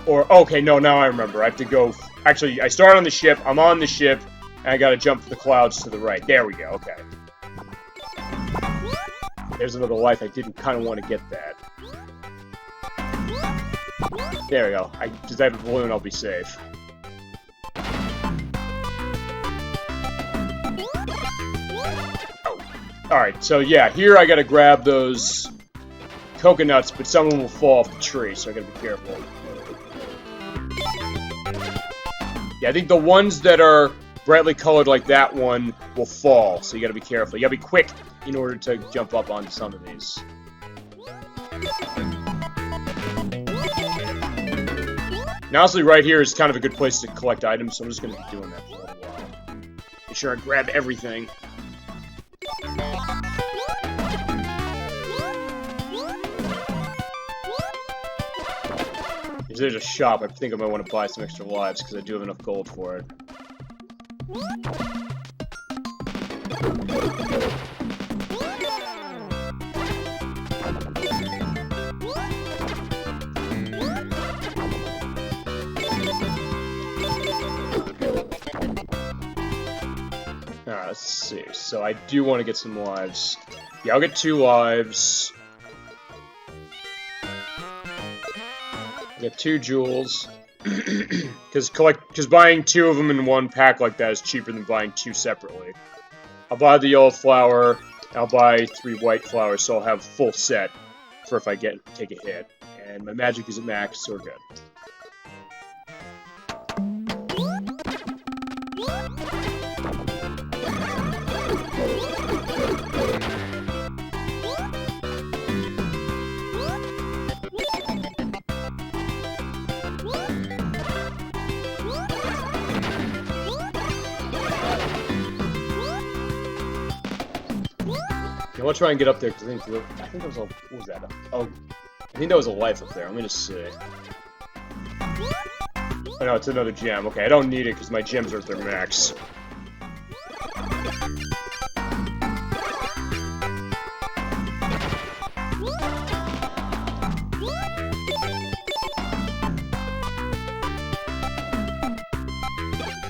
Or, okay, no, now I remember. I have to go... Actually, I start on the ship, I'm on the ship, and I gotta jump the clouds to the right. There we go, okay. There's another life. I didn't kind of want to get that. There we go. Because I have a balloon, I'll be safe. Oh. Alright, so yeah, here I gotta grab those coconuts, but some of them will fall off the tree, so I gotta be careful. Yeah, I think the ones that are brightly colored like that one will fall, so you gotta be careful. You gotta be quick in order to jump up onto some of these. And honestly, right here is kind of a good place to collect items, so I'm just going to be doing that for a little while. Make sure I grab everything. If there's a shop, I think I might want to buy some extra lives, because I do have enough gold for it. Let's see. So I do want to get some lives. Yeah, I'll get 2 lives. I'll get 2 jewels. Because buying 2 of them in one pack like that is cheaper than buying 2 separately. I'll buy the yellow flower. I'll buy 3 white flowers, so I'll have full set for if I take a hit. And my magic is at max, so we're good. I want to try and get up there because I think that was a... What was that? Oh, I think that was a life up there. I'm gonna see. Oh no, it's another gem. Okay, I don't need it because my gems are at their max.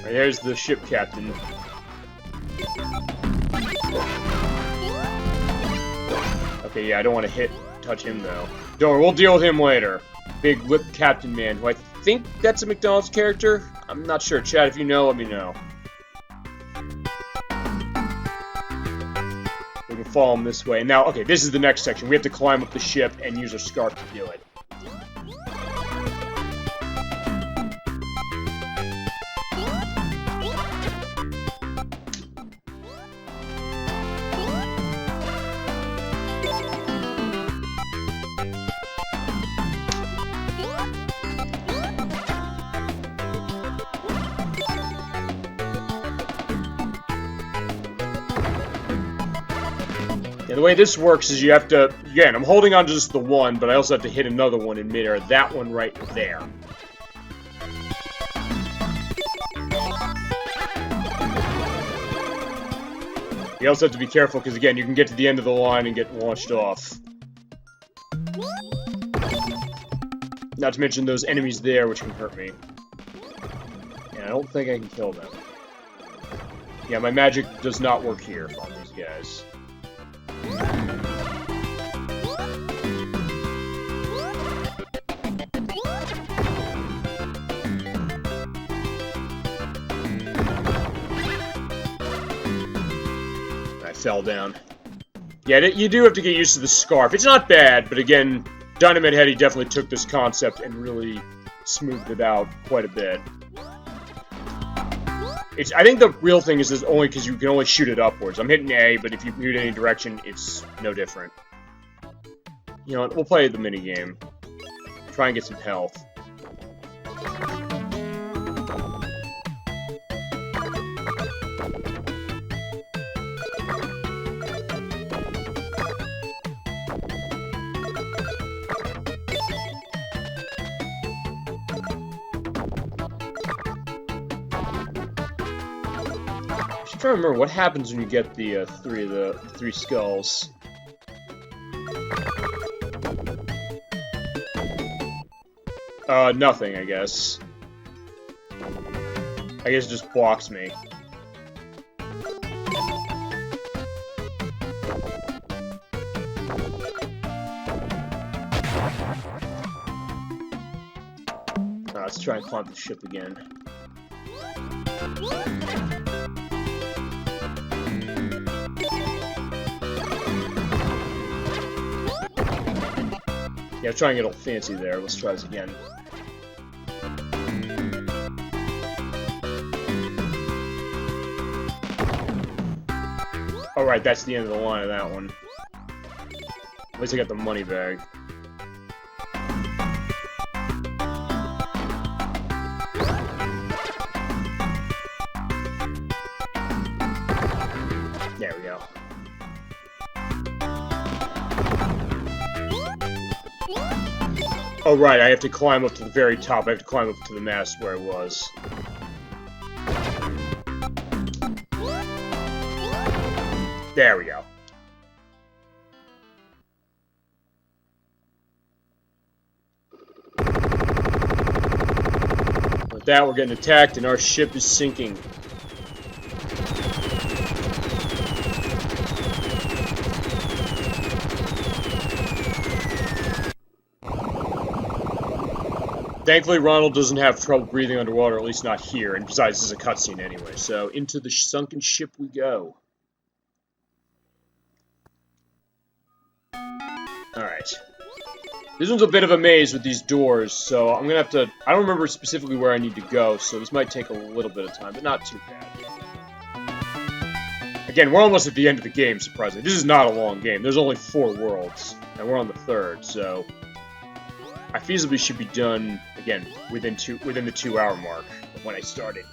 Right, there's the ship captain. Okay, yeah, I don't want to touch him though. Don't worry, we'll deal with him later. Big lip captain man, who I think that's a McDonald's character? I'm not sure. Chat, if you know, let me know. We can follow him this way. Now, okay, this is the next section. We have to climb up the ship and use our scarf to do it. And the way this works is you have to, again, I'm holding on to just the one, but I also have to hit another one in midair. That one right there. You also have to be careful, because again, you can get to the end of the line and get launched off. Not to mention those enemies there, which can hurt me. And I don't think I can kill them. Yeah, my magic does not work here on these guys. I fell down. Yeah, you do have to get used to the scarf. It's not bad, but again, Dynamite Head, he definitely took this concept and really smoothed it out quite a bit. I think the real thing is only because you can only shoot it upwards. I'm hitting A, but if you shoot any direction, it's no different. You know what? We'll play the minigame. Try and get some health. I'm trying to remember what happens when you get the three skulls. Nothing, I guess. I guess it just blocks me. Let's try and climb the ship again. Yeah, I'm trying to get all fancy there. Let's try this again. Alright, that's the end of the line of that one. At least I got the money bag. There we go. Oh, right, I have to climb up to the very top. I have to climb up to the mast where I was. There we go. With that, we're getting attacked, and our ship is sinking. Thankfully, Ronald doesn't have trouble breathing underwater, at least not here, and besides, this is a cutscene anyway, so into the sunken ship we go. Alright. This one's a bit of a maze with these doors, so I'm gonna have to... I don't remember specifically where I need to go, so this might take a little bit of time, but not too bad. Again, we're almost at the end of the game, surprisingly. This is not a long game. There's only 4 worlds, and we're on the 3rd, so... I feasibly should be done, again, within the 2-hour mark of when I started.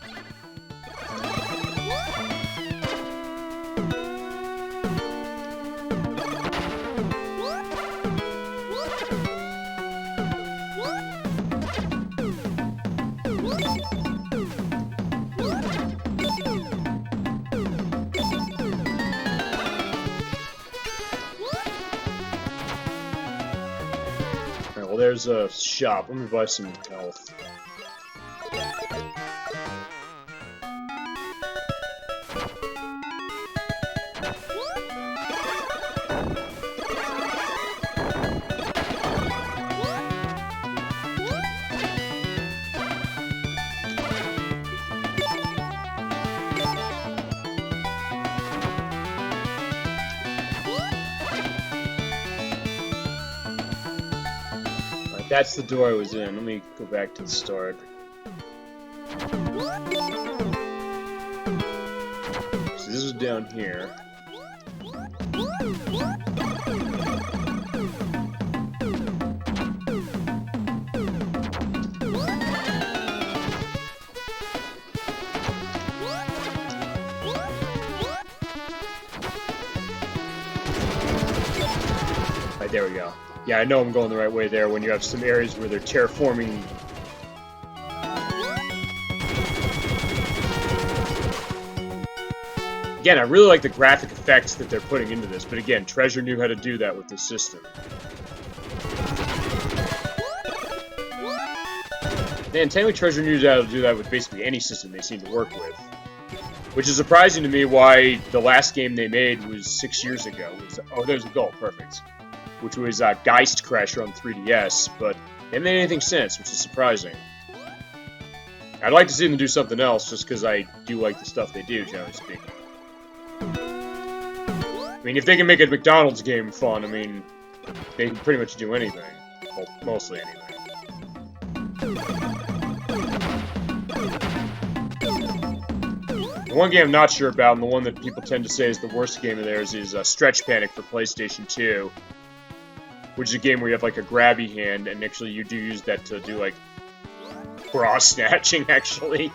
Well, there's a shop. Let me buy some health. That's the door I was in. Let me go back to the start. So this is down here. there we go. Yeah, I know I'm going the right way there when you have some areas where they're terraforming. Again, I really like the graphic effects that they're putting into this, but again, Treasure knew how to do that with this system. Man, technically Treasure knew how to do that with basically any system they seem to work with. Which is surprising to me why the last game they made was 6 years ago. Oh, there's a goal, perfect. Which was Geist Crasher on 3DS, but they haven't made anything since, which is surprising. I'd like to see them do something else, just because I do like the stuff they do, generally speaking. I mean, if they can make a McDonald's game fun, I mean, they can pretty much do anything. Well, mostly anything. The one game I'm not sure about, and the one that people tend to say is the worst game of theirs, is Stretch Panic for PlayStation 2. Which is a game where you have, like, a grabby hand, and actually you do use that to do, like, bra snatching, actually.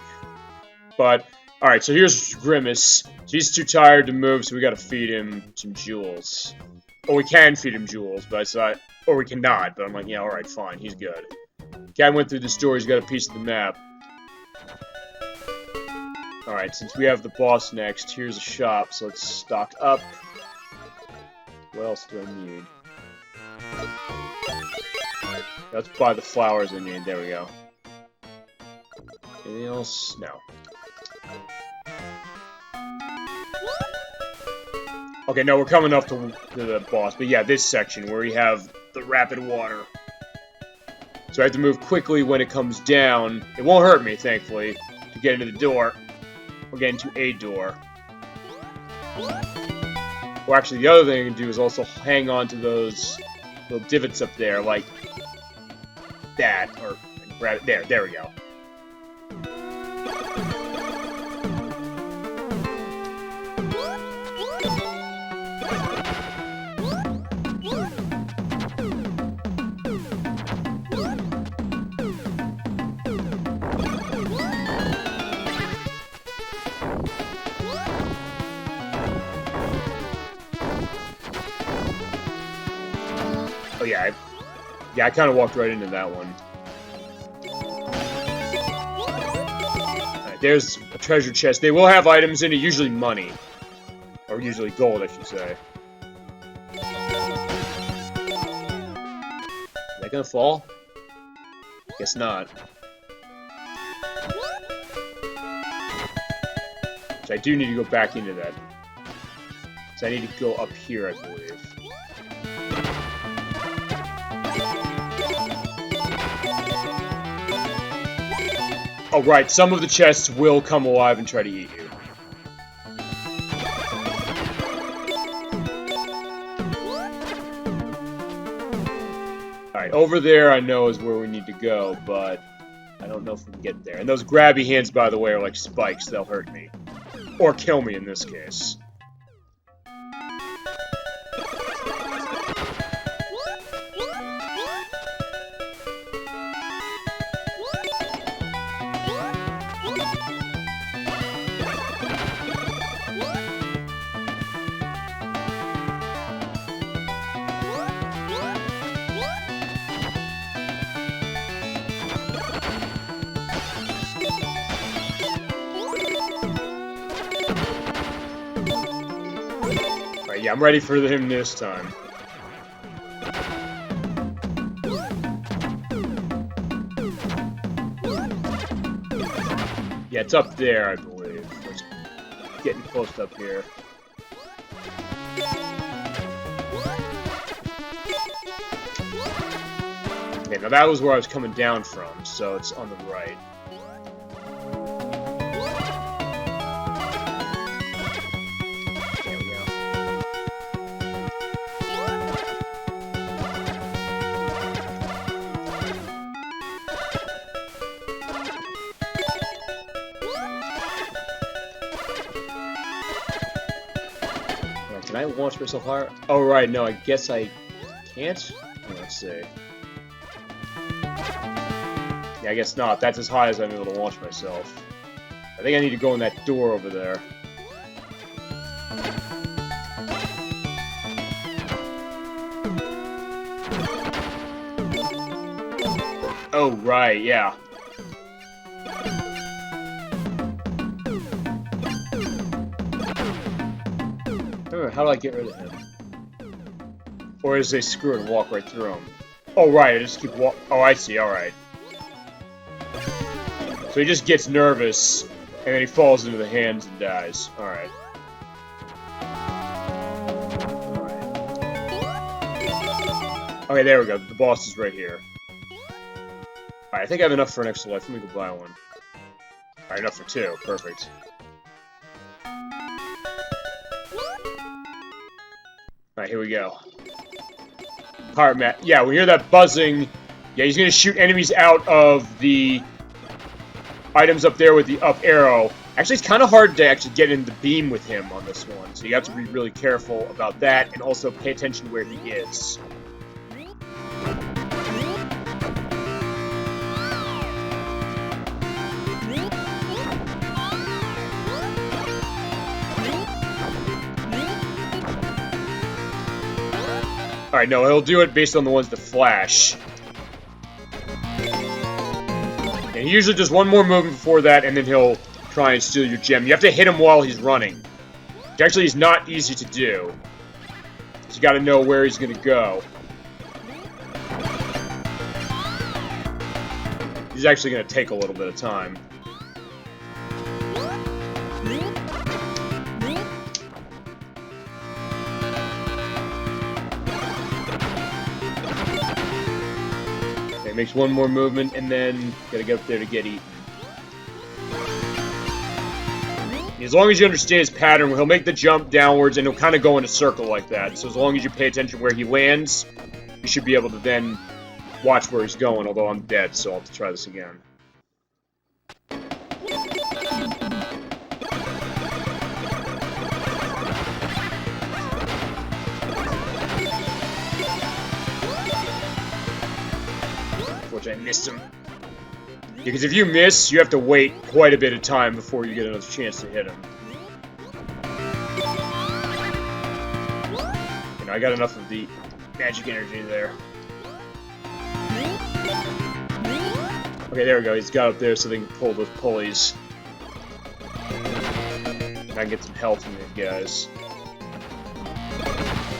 But, alright, so here's Grimace. He's too tired to move, so we gotta feed him some jewels. Or we can feed him jewels, but I thought... Or we cannot, but I'm like, yeah, alright, fine, he's good. Guy went through this door, he's got a piece of the map. Alright, since we have the boss next, here's a shop, so let's stock up. What else do I need? Let's buy the flowers I need. There we go. Anything else? No. Okay, no, we're coming up to the boss. But yeah, this section where we have the rapid water. So I have to move quickly when it comes down. It won't hurt me, thankfully, to get into the door. We'll get into a door. Or actually, the other thing I can do is also hang on to those little divots up there, like that, or grab it. There we go. Oh yeah, I kind of walked right into that one. Alright, there's a treasure chest. They will have items in it, usually money. Or usually gold, I should say. Is that gonna fall? Guess not. So I do need to go back into that. So I need to go up here, I believe. Oh, right, some of the chests will come alive and try to eat you. Alright, over there I know is where we need to go, but I don't know if we can get there. And those grabby hands, by the way, are like spikes. They'll hurt me. Or kill me in this case. Yeah, I'm ready for him this time. Yeah, it's up there, I believe. It's getting close up here. Okay, now that was where I was coming down from, so it's on the right. Can I launch myself higher? Oh, right, no, I guess I can't? Let's see. Yeah, I guess not. That's as high as I'm able to launch myself. I think I need to go in that door over there. Oh, right, yeah. How do I get rid of him? Or is they screw it and walk right through him? Oh, right, I just keep Oh, I see, alright. So he just gets nervous, and then he falls into the hands and dies. Alright. Okay, there we go. The boss is right here. Alright, I think I have enough for an extra life. Let me go buy one. Alright, enough for 2. Perfect. Alright, here we go. Heart map. Yeah, we hear that buzzing. Yeah, he's gonna shoot enemies out of the items up there with the up arrow. Actually, it's kind of hard to actually get in the beam with him on this one, so you have to be really careful about that, and also pay attention to where he is. Alright, no, he'll do it based on the ones that flash. And he usually does one more movement before that, and then he'll try and steal your gem. You have to hit him while he's running. Which actually is not easy to do. So you gotta know where he's gonna go. He's actually gonna take a little bit of time. Makes one more movement, and then gotta get up there to get eaten. As long as you understand his pattern, he'll make the jump downwards, and he'll kind of go in a circle like that. So as long as you pay attention where he lands, you should be able to then watch where he's going, although I'm dead, so I'll have to try this again. I missed him. Because if you miss, you have to wait quite a bit of time before you get another chance to hit him. And I got enough of the magic energy there. Okay, there we go. He's got up there so they can pull those pulleys. And I can get some health from these guys.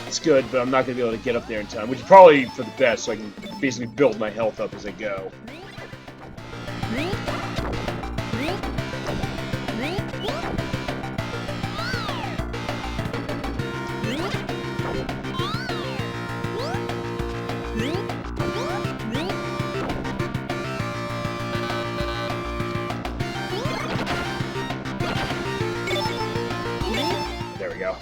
It's good, but I'm not going to be able to get up there in time, which is probably for the best, so I can basically build my health up as I go. There we go.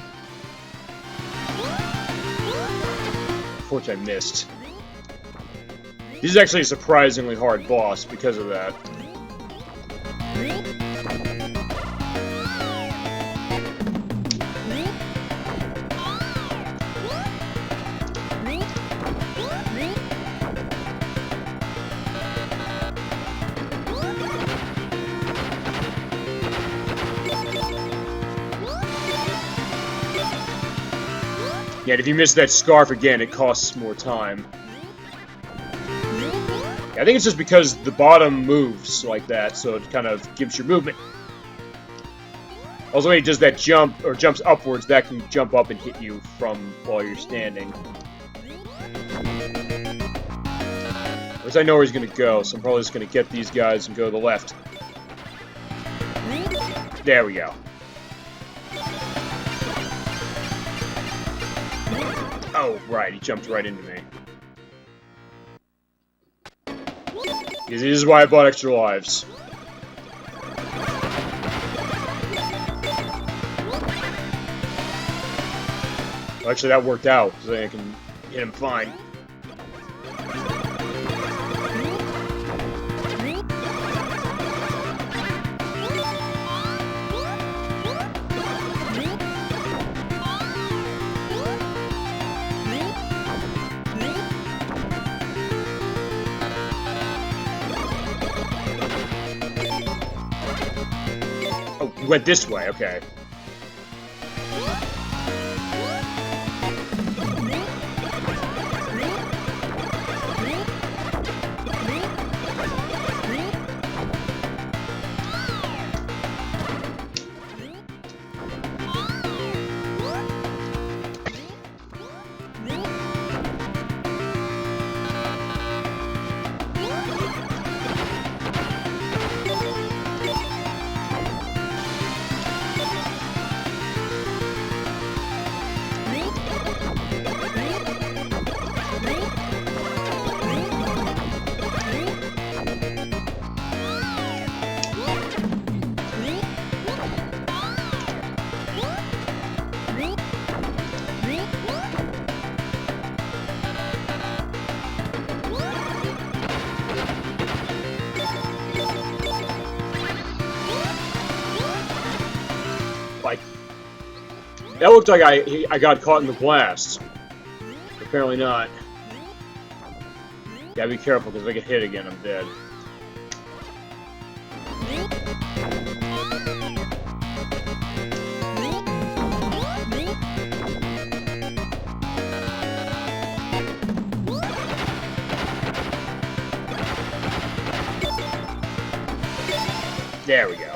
Unfortunately, I missed. This is actually a surprisingly hard boss because of that. Yeah, if you miss that scarf again, it costs more time. I think it's just because the bottom moves like that, so it kind of gives your movement. Also, when he does that jump, or jumps upwards, that can jump up and hit you from while you're standing. At least I know where he's going to go, so I'm probably just going to get these guys and go to the left. There we go. Oh, right, he jumped right into me. This is why I bought extra lives. Well, actually, that worked out, so I can hit him fine. Oh, we went this way, okay. That looked like I got caught in the blast. Apparently not. Gotta be careful, because if I get hit again, I'm dead. There we go.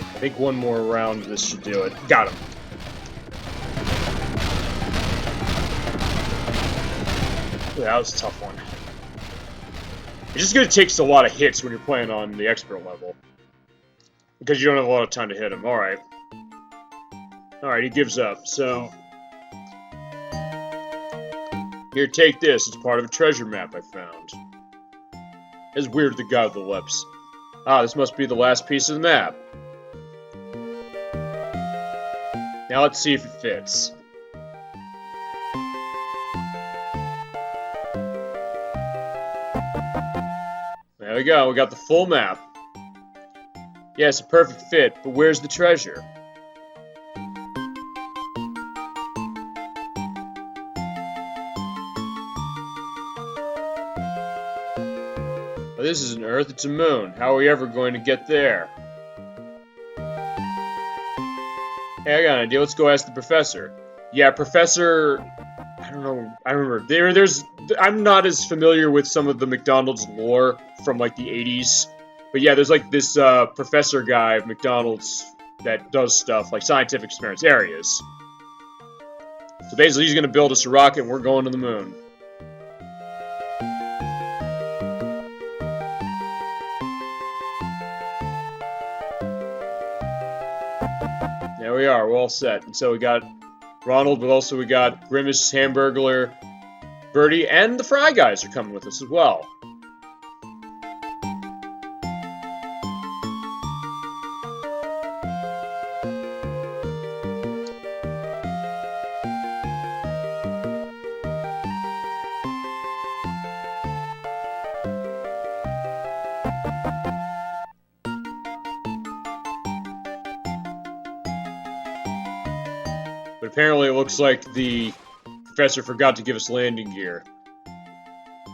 I think one more round of this should do it. Got him. Ooh, that was a tough one. It's just gonna take a lot of hits when you're playing on the expert level. Because you don't have a lot of time to hit him. Alright. Alright, he gives up, so... Here, take this. It's part of a treasure map I found. It's weird with the guy with the lips. Ah, this must be the last piece of the map. Now let's see if it fits. There we go, we got the full map. Yeah, it's a perfect fit, but where's the treasure? Well, this isn't Earth, it's a moon. How are we ever going to get there? Hey, I got an idea. Let's go ask the professor. Yeah, Professor... I don't know. I remember. I'm not as familiar with some of the McDonald's lore from, like, the 80s. But yeah, there's, like, this professor guy of McDonald's that does stuff, like scientific experiments. There he is. So basically, he's going to build us a rocket and we're going to the moon. There we are, we're all set. And so we got Ronald, but also we got Grimace, Hamburglar, Birdie, and the Fry Guys are coming with us as well. But apparently it looks like the professor forgot to give us landing gear.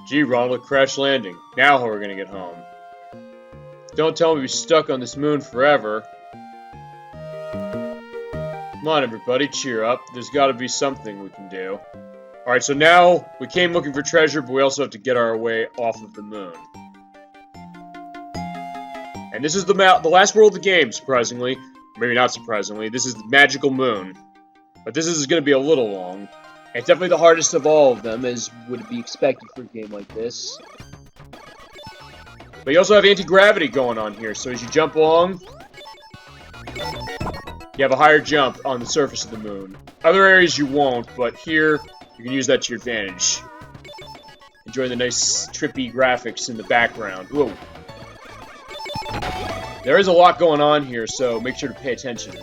Gee, Ronald, crash landing. Now how are we gonna get home? Don't tell me we're stuck on this moon forever. Come on, everybody, cheer up. There's gotta be something we can do. Alright, so now we came looking for treasure, but we also have to get our way off of the moon. And this is the last world of the game, surprisingly. Maybe not surprisingly. This is the magical moon. But this is going to be a little long. It's definitely the hardest of all of them, as would be expected for a game like this. But you also have anti-gravity going on here, so as you jump along, you have a higher jump on the surface of the moon. Other areas you won't, but here, you can use that to your advantage. Enjoy the nice, trippy graphics in the background. Whoa. There is a lot going on here, so make sure to pay attention.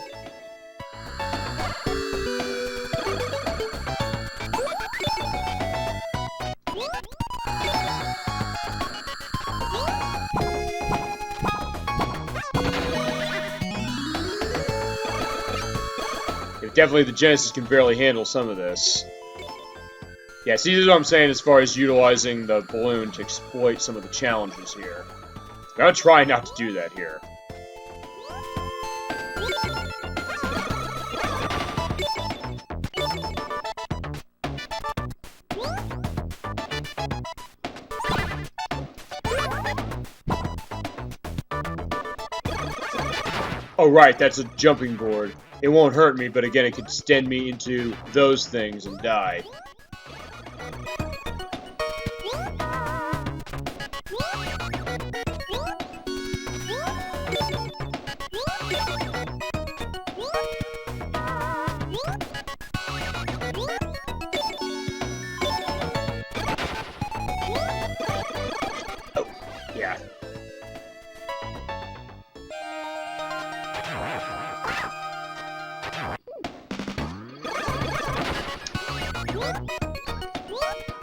Definitely the Genesis can barely handle some of this. Yeah, see, this is what I'm saying as far as utilizing the balloon to exploit some of the challenges here. I'm gonna try not to do that here. Oh right, that's a jumping board. It won't hurt me, but again, it could extend me into those things and die.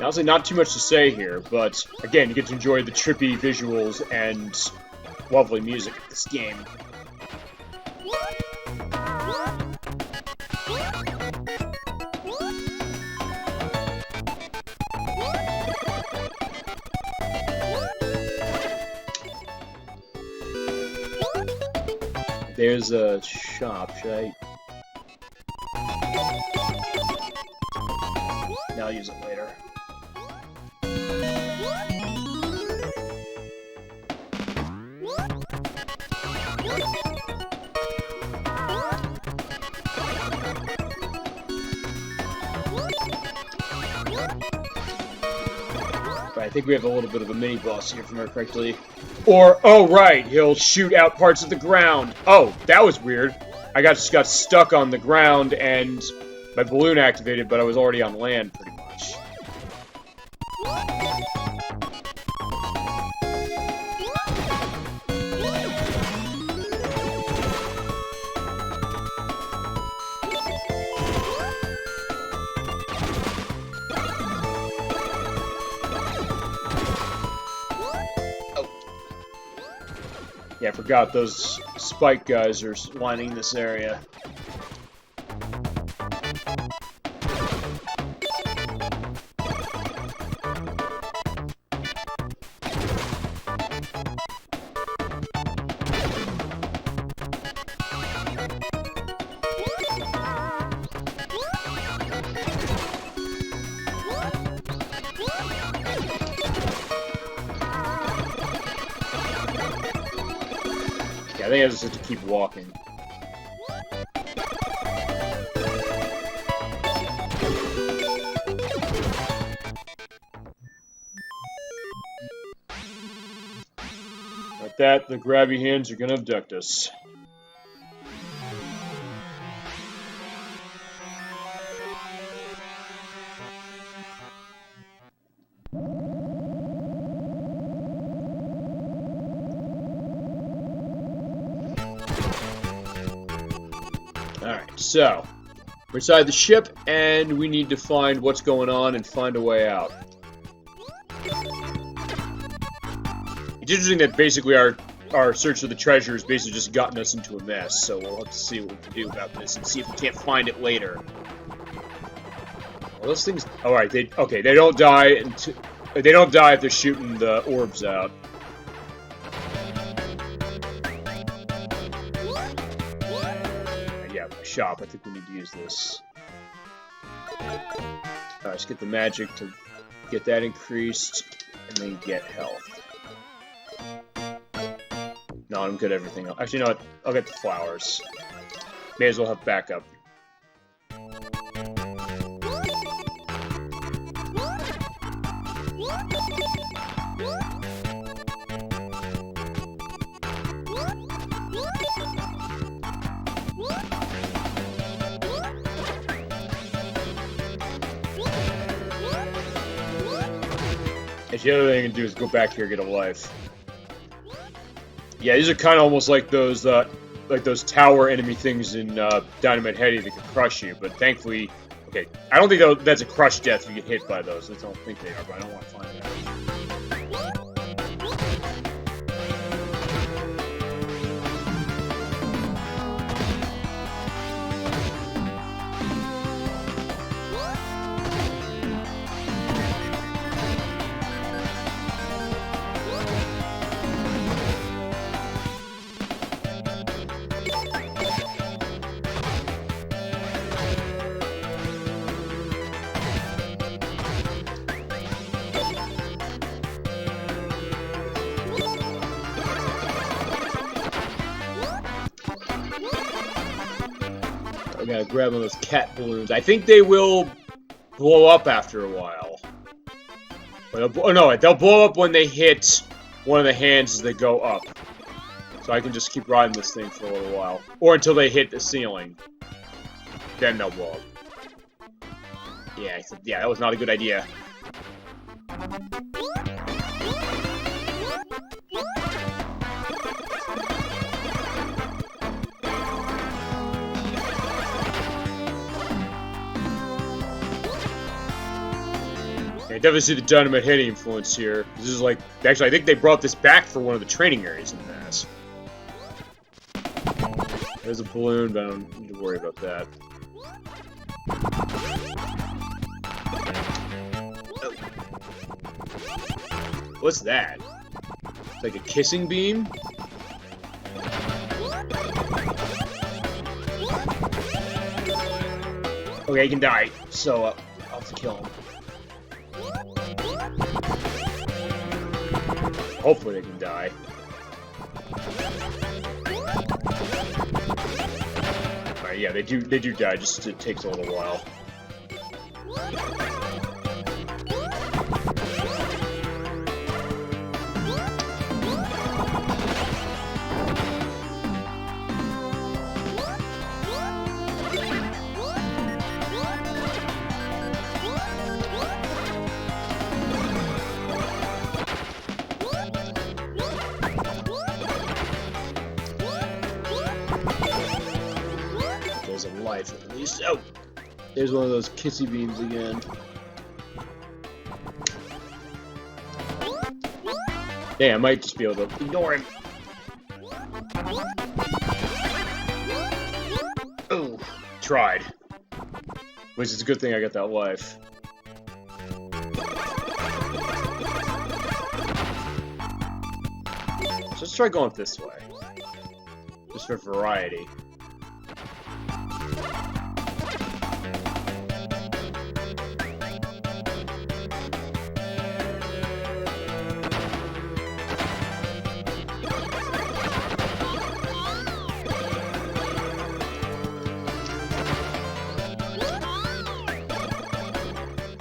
Honestly, not too much to say here, but again, you get to enjoy the trippy visuals and lovely music of this game. There's a shop, should I? No, I'll use it later. I think we have a little bit of a mini-boss here, if I remember correctly. Or, oh right, he'll shoot out parts of the ground. Oh, that was weird. I just got stuck on the ground and my balloon activated, but I was already on land, pretty much. Yeah, I forgot those spike guys are lining this area. I think I just have to keep walking. Like that, the grabby hands are gonna abduct us. Alright, so, we're inside the ship, and we need to find what's going on and find a way out. It's interesting that basically our search of the treasure has basically just gotten us into a mess, so we'll have to see what we can do about this and see if we can't find it later. Well, those things... Alright, they don't die they don't die if they're shooting the orbs out. Shop. I think we need to use this. Alright, let's get the magic to get that increased, and then get health. No, I'm good at everything else. Actually, you know what? I'll get the flowers. May as well have backup. The other thing I can do is go back here and get a life. Yeah, these are kind of almost like those tower enemy things in Dynamite Heady that can crush you, but thankfully... Okay, I don't think that's a crush death if you get hit by those. I don't think they are, but I don't want to find out. I gotta grab one of those cat balloons. I think they will blow up after a while. Oh no, they'll blow up when they hit one of the hands as they go up. So I can just keep riding this thing for a little while. Or until they hit the ceiling. Then they'll blow up. Yeah, that was not a good idea. I definitely see the Dynamite Head influence here. This is like, actually, I think they brought this back for one of the training areas in this. There's a balloon, but I don't need to worry about that. Oh. What's that? It's like a kissing beam? Okay, he can die, so I'll have to kill him. Hopefully they can die. Alright, yeah, they do die, just it takes a little while. There's a life at least. Oh! There's one of those kissy beams again. Yeah, I might just be able to ignore him. Oh, tried. Which is a good thing I got that life. So let's try going this way. Just for variety.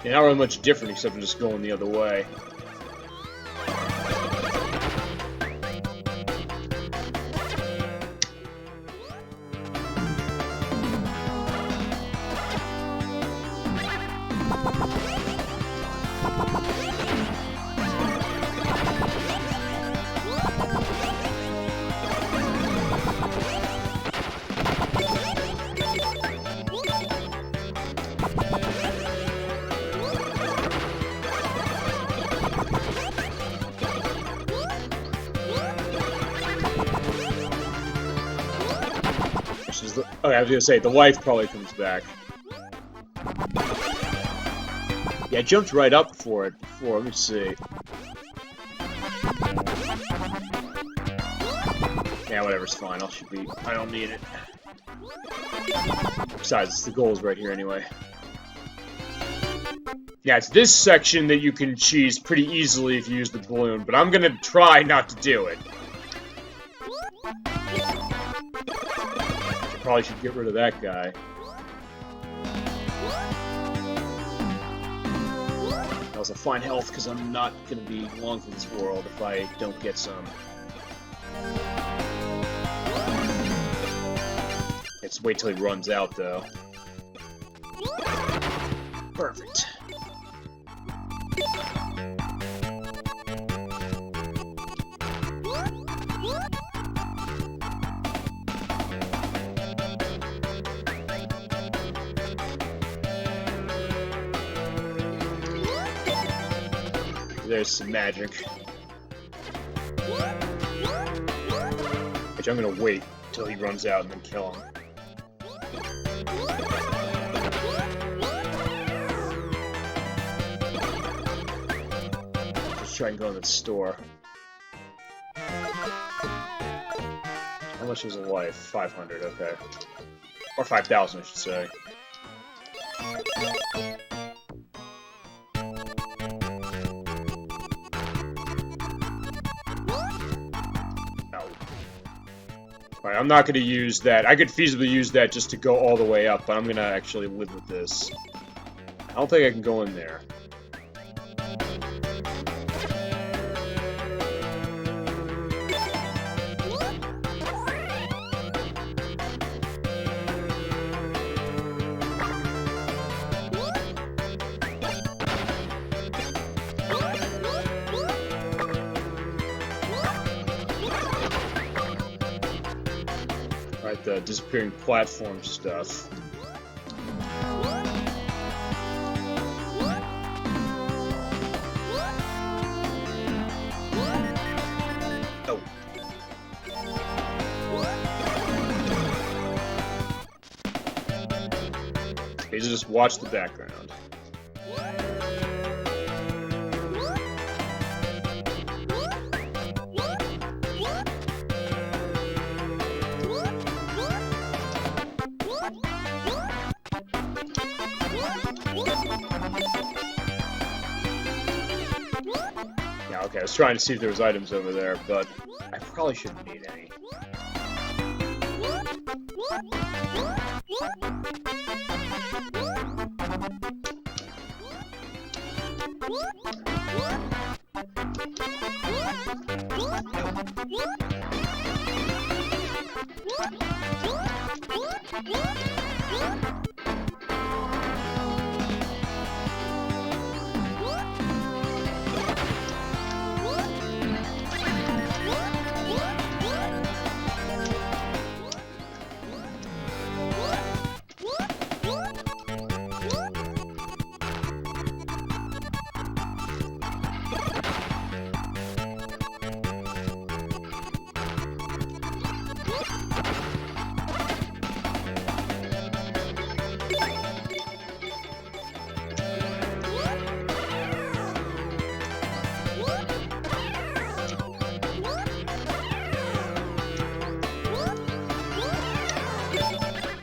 Yeah, not really much different except for just going the other way. Okay, I was gonna say, the wife probably comes back. Yeah, I jumped right up for it before, let me see. Yeah, whatever's fine, I don't need it. Besides, the goal's right here anyway. Yeah, it's this section that you can cheese pretty easily if you use the balloon, but I'm gonna try not to do it. Probably should get rid of that guy. I also find health because I'm not going to be long for this world if I don't get some. Let's wait till he runs out, though. Perfect. There's some magic. Which I'm gonna wait till he runs out and then kill him. Just try and go in the store. How much is a life? 500, okay. Or 5,000, I should say. Alright, I'm not going to use that. I could feasibly use that just to go all the way up, but I'm going to actually live with this. I don't think I can go in there. The disappearing platform stuff. Okay, so just watch the background. Yeah, okay, I was trying to see if there was items over there, but I probably shouldn't need any.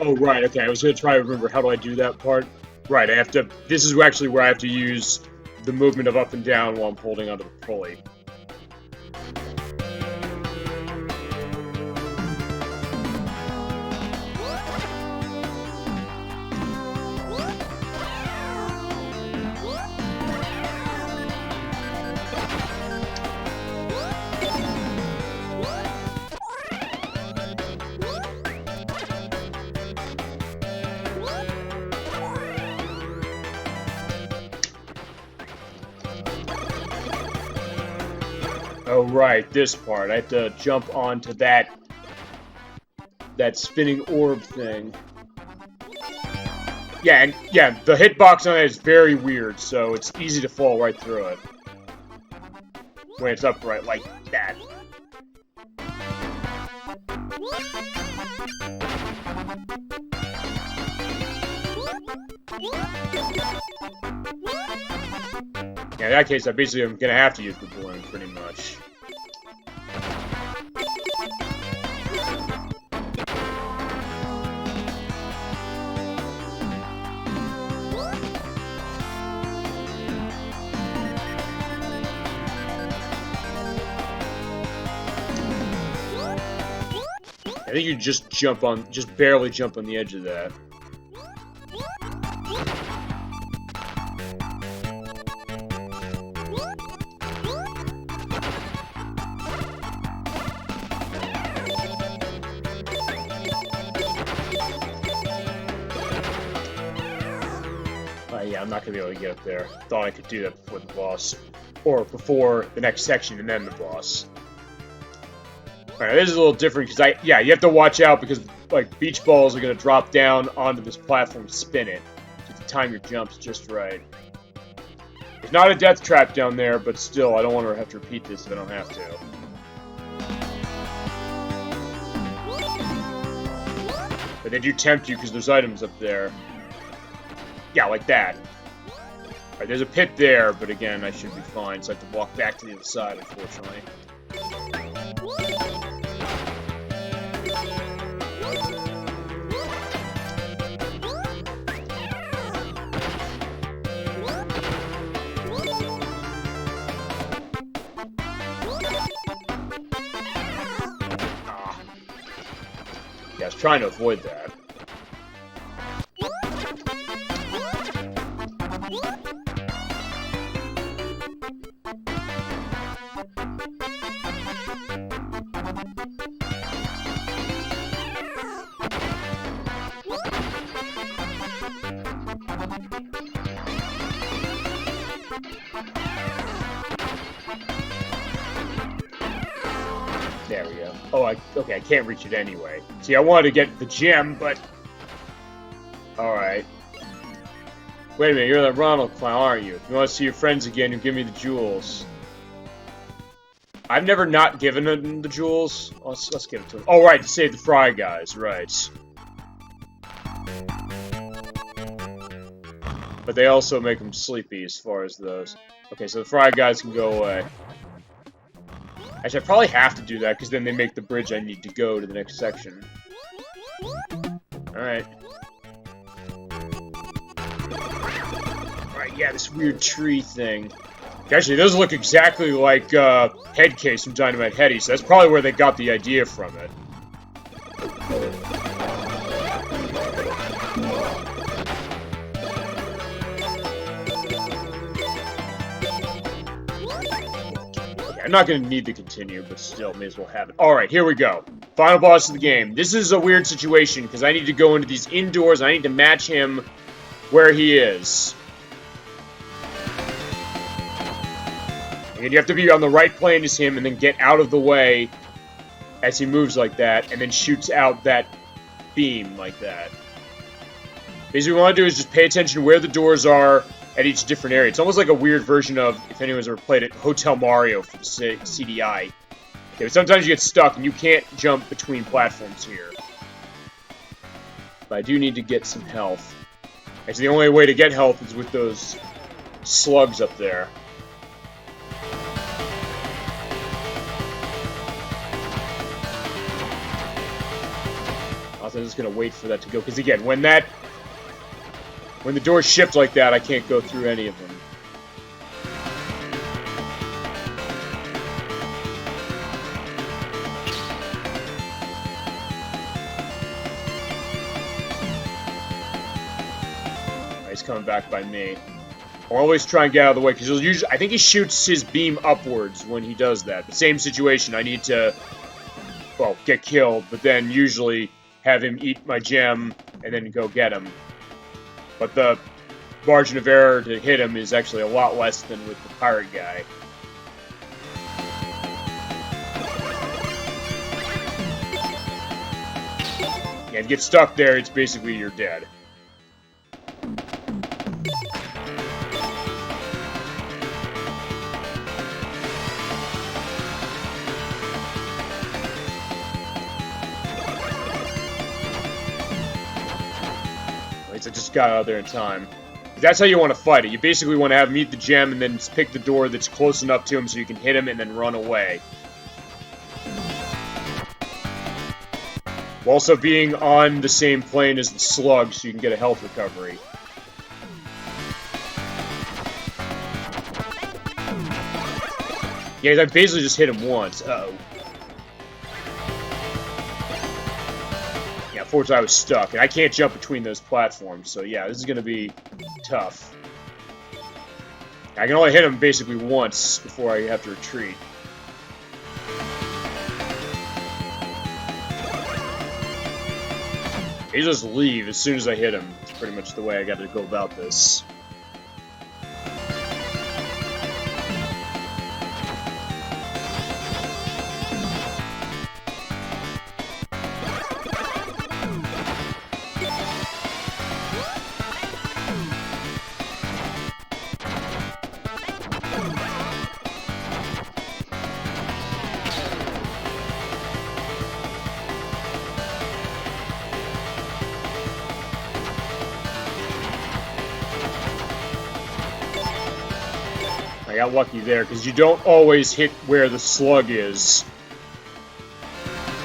Oh, right, okay, I was going to try to remember how do I do that part. Right, I have to, this is actually where I have to use the movement of up and down while I'm holding onto the pulley. Oh, right, this part. I have to jump onto that spinning orb thing. Yeah, and yeah, the hitbox on it is very weird, so it's easy to fall right through it. When it's upright like that. Yeah, in that case, I basically am gonna have to use the balloon, pretty much. I think you just barely jump on the edge of that. Yeah, I'm not gonna be able to get up there. Thought I could do that before the boss. Or before the next section and then the boss. Alright, this is a little different because you have to watch out because like beach balls are gonna drop down onto this platform and spin it. You have to time your jumps just right. There's not a death trap down there, but still, I don't want to have to repeat this if I don't have to. But they do tempt you because there's items up there. Yeah, like that. Alright, there's a pit there, but again, I should be fine, so I have to walk back to the other side, unfortunately. Yeah, I was trying to avoid that. There we go. Oh, okay, I can't reach it anyway. See, I wanted to get the gem, but... Alright. Wait a minute, you're that Ronald clown, aren't you? You want to see your friends again, you give me the jewels. I've never not given them the jewels. Let's give it to them. Oh, right, to save the Fry guys, right. But they also make them sleepy as far as those. Okay, so the fried guys can go away. Actually, I probably have to do that, because then they make the bridge I need to go to the next section. Alright. Alright, yeah, this weird tree thing. Actually, those look exactly like head case from Dynamite Heady, so that's probably where they got the idea from it. I'm not going to need to continue, but still, may as well have it. Alright, here we go. Final boss of the game. This is a weird situation, because I need to go into these indoors, and I need to match him where he is. And you have to be on the right plane as him, and then get out of the way as he moves like that, and then shoots out that beam like that. Basically, what we want to do is just pay attention to where the doors are at each different area. It's almost like a weird version of, if anyone's ever played it, Hotel Mario for the CDI. Okay, but sometimes you get stuck and you can't jump between platforms here. But I do need to get some health. Actually, the only way to get health is with those slugs up there. I'm just going to wait for that to go, because again, when the doors shift like that, I can't go through any of them. He's coming back by me. I'll always try and get out of the way, because he'll usually, I think he shoots his beam upwards when he does that. The same situation, I need to, well, get killed, but then usually have him eat my gem and then go get him. But the margin of error to hit him is actually a lot less than with the pirate guy. Yeah, if you get stuck there, it's basically you're dead. I just got out of there in time. That's how you want to fight it. You basically want to have him eat the gem and then pick the door that's close enough to him so you can hit him and then run away. While also being on the same plane as the slug so you can get a health recovery. Yeah, I basically just hit him once. Uh-oh. Unfortunately, I was stuck, and I can't jump between those platforms, so yeah, this is going to be tough. I can only hit him basically once before I have to retreat. He just leave as soon as I hit him. It's pretty much the way I got to go about this. I got lucky there, because you don't always hit where the slug is.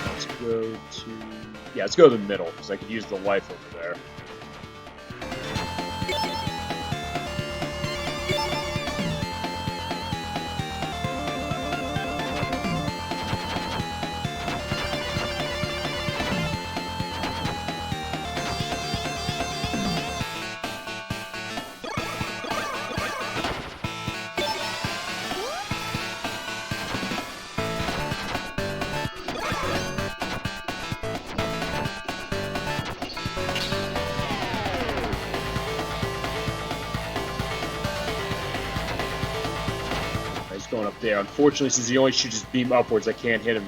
Let's go to... Yeah, let's go to the middle, because I could use the life over there. Going up there. Unfortunately, since he only shoots his beam upwards, I can't hit him.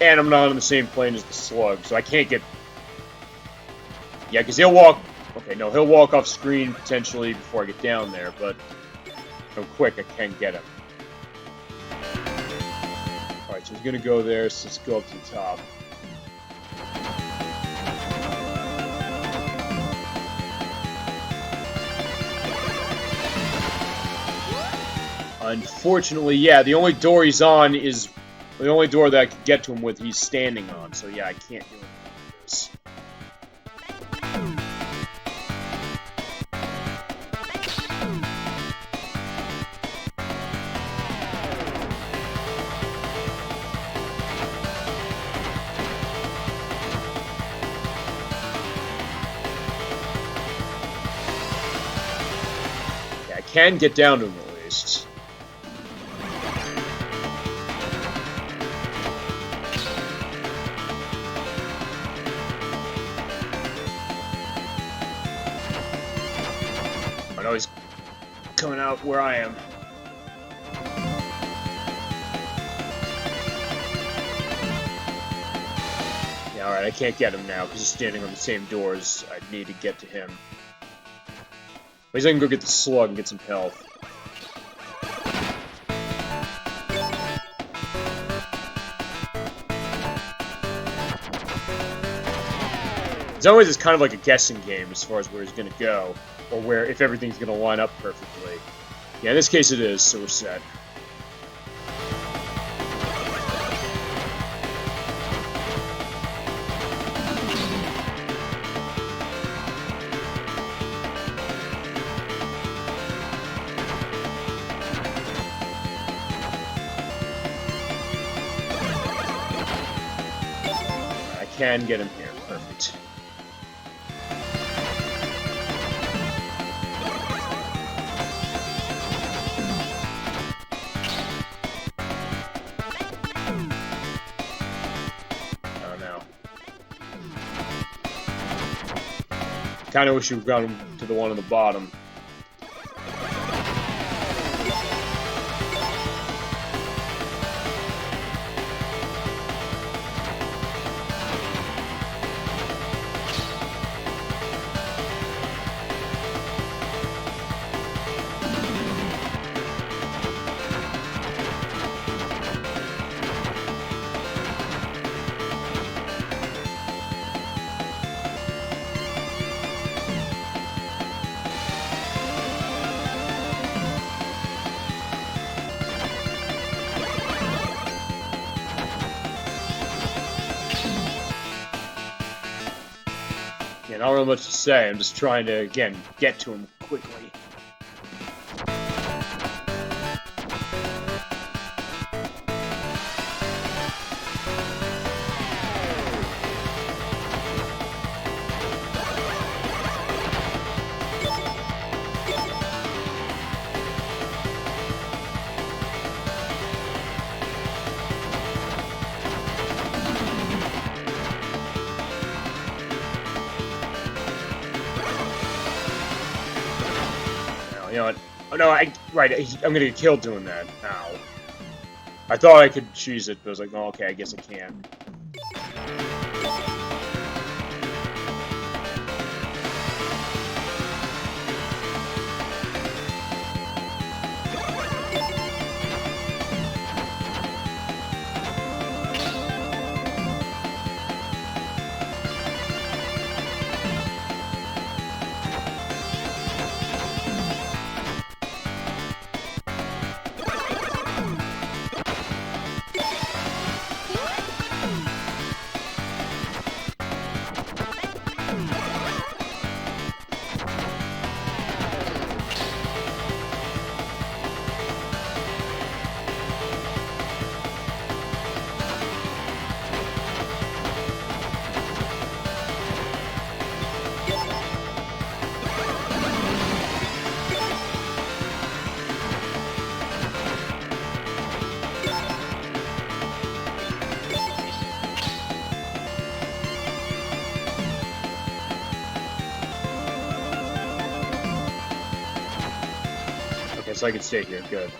And I'm not on the same plane as the slug, so I can't get... Yeah, because he'll walk... Okay, no, he'll walk off screen, potentially, before I get down there, but... I'm quick, I can get him. Alright, so he's gonna go there, so let's go up to the top. Unfortunately, yeah, the only door he's on is the only door that I can get to him with he's standing on, so yeah, I can't do anything with this. Yeah, I can get down to him at least. I know he's coming out where I am. Yeah, alright, I can't get him now because he's standing on the same doors. I need to get to him. At least I can go get the slug and get some health. As always, it's kind of like a guessing game as far as where he's going to go, or where if everything's going to line up perfectly. Yeah, in this case it is, so we're set. I can get him here. Perfect. Kinda wish you'd gone to the one on the bottom. I don't know much to say. I'm just trying to, again, get to him quickly. You know what? Oh no, I'm gonna get killed doing that. Ow. I thought I could cheese it, but I was like, oh, okay, I guess I can. So I can stay here. Good.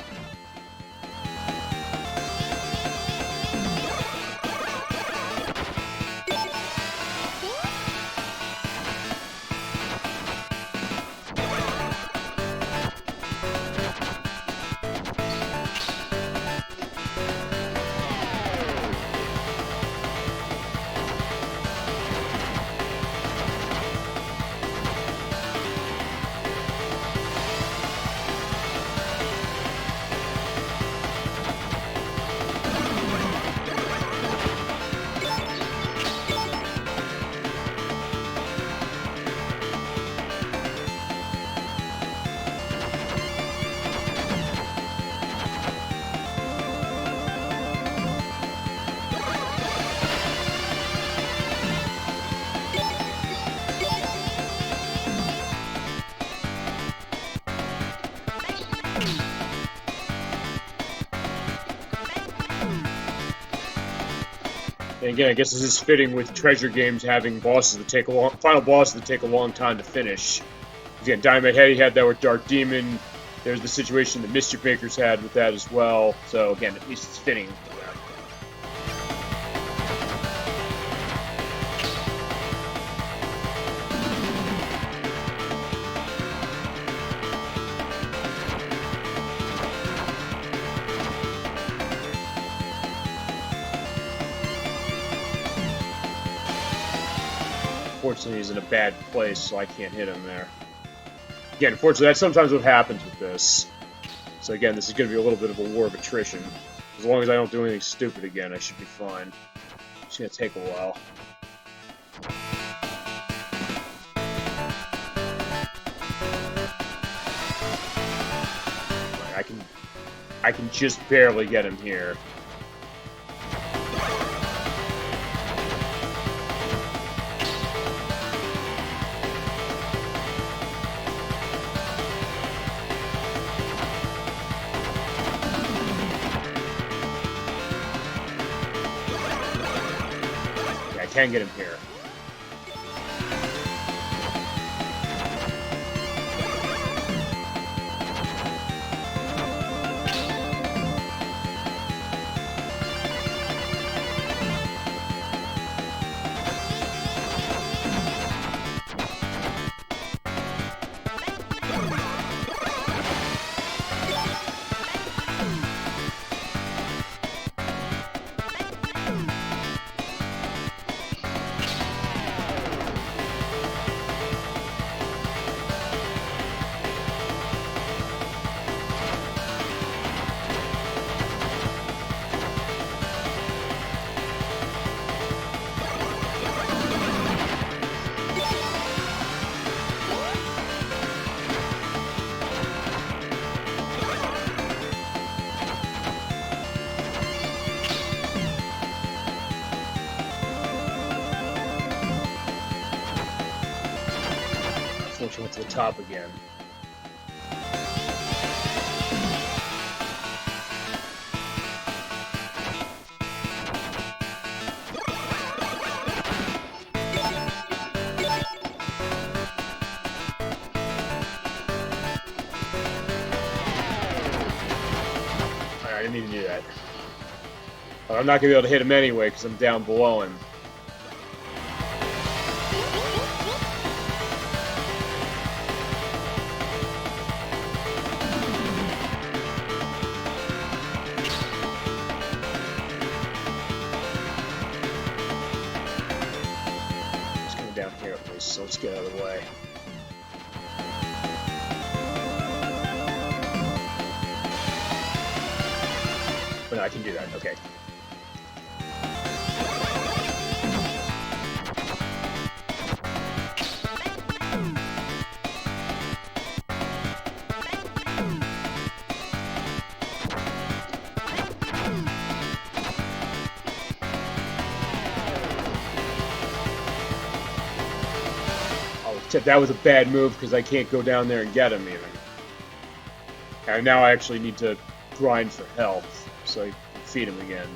And again, I guess this is fitting with treasure games having bosses that take final bosses that take a long time to finish. Again, Diamond Head, he had that with Dark Demon. There's the situation that Mischief Makers had with that as well. So again, at least it's fitting. Unfortunately, he's in a bad place, so I can't hit him there. Again, unfortunately, that's sometimes what happens with this. So again, this is going to be a little bit of a war of attrition. As long as I don't do anything stupid again, I should be fine. It's going to take a while. I can just barely get him here. Can get him here. Unfortunately, went to the top again. I didn't need to do that. But I'm not going to be able to hit him anyway because I'm down below him. It's coming down here at least, so let's get out of the way. But no, I can do that, okay. Except that was a bad move because I can't go down there and get him even. And now I actually need to grind for health, so I can feed him again.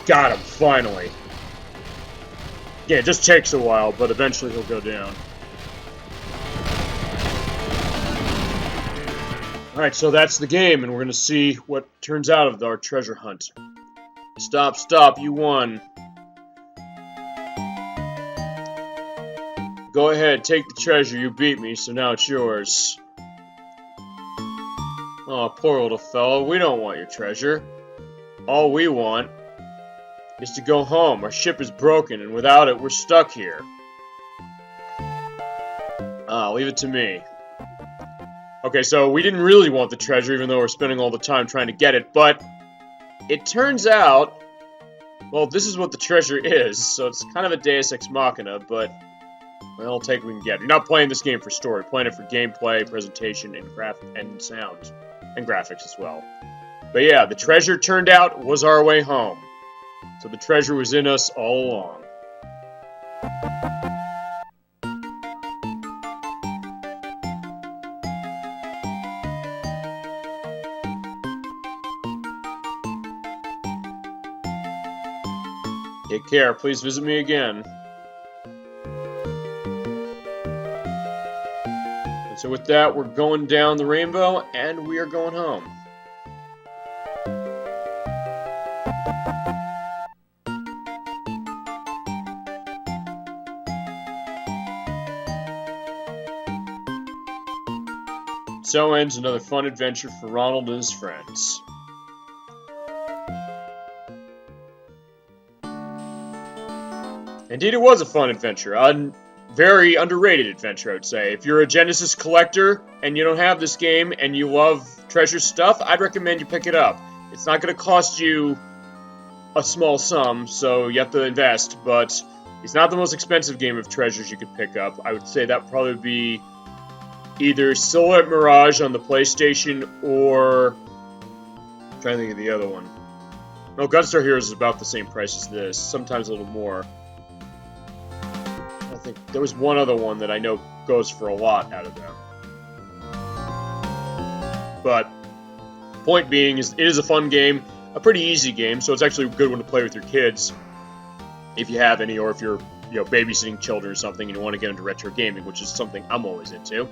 Got him, finally. Yeah, it just takes a while, but eventually he'll go down. Alright, so that's the game, and we're going to see what turns out of our treasure hunt. Stop, stop, you won. Go ahead, take the treasure, you beat me, so now it's yours. Oh, poor little fellow, we don't want your treasure. All we want is to go home. Our ship is broken, and without it, we're stuck here. Leave it to me. Okay, so we didn't really want the treasure, even though we're spending all the time trying to get it, but it turns out, well, this is what the treasure is, so it's kind of a Deus Ex Machina, but well, I'll take what we can get. You're not playing this game for story, you're playing it for gameplay, presentation, and sound, and graphics as well. But yeah, the treasure turned out was our way home. So the treasure was in us all along. Take care. Please visit me again. And so with that, we're going down the rainbow, and we are going home. So ends another fun adventure for Ronald and his friends. Indeed, it was a fun adventure. A very underrated adventure, I would say. If you're a Genesis collector and you don't have this game and you love treasure stuff, I'd recommend you pick it up. It's not going to cost you a small sum, so you have to invest, but it's not the most expensive game of treasures you could pick up. I would say that would probably be either Silhouette Mirage on the PlayStation or I'm trying to think of the other one. No, Gunstar Heroes is about the same price as this, sometimes a little more. I think there was one other one that I know goes for a lot out of them. But point being is it is a fun game, a pretty easy game, so it's actually a good one to play with your kids if you have any, or if you're babysitting children or something and you want to get into retro gaming, which is something I'm always into.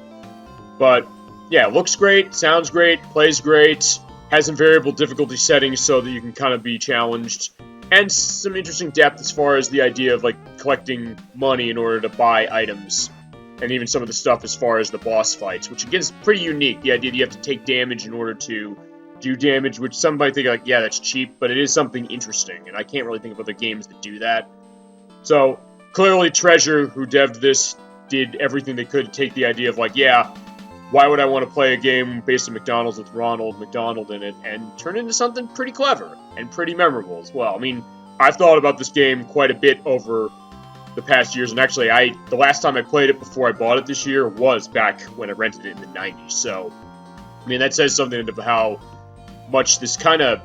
But yeah, looks great, sounds great, plays great, has some variable difficulty settings so that you can kind of be challenged, and some interesting depth as far as the idea of like collecting money in order to buy items, and even some of the stuff as far as the boss fights, which again is pretty unique. The idea that you have to take damage in order to do damage, which some might think like, yeah, that's cheap, but it is something interesting, and I can't really think of other games that do that. So clearly Treasure, who devved this, did everything they could to take the idea of like, yeah, why would I want to play a game based on McDonald's with Ronald McDonald in it, and turn it into something pretty clever and pretty memorable as well. I mean, I've thought about this game quite a bit over the past years, and actually, the last time I played it before I bought it this year was back when I rented it in the 90s, so, I mean, that says something about how much this kind of,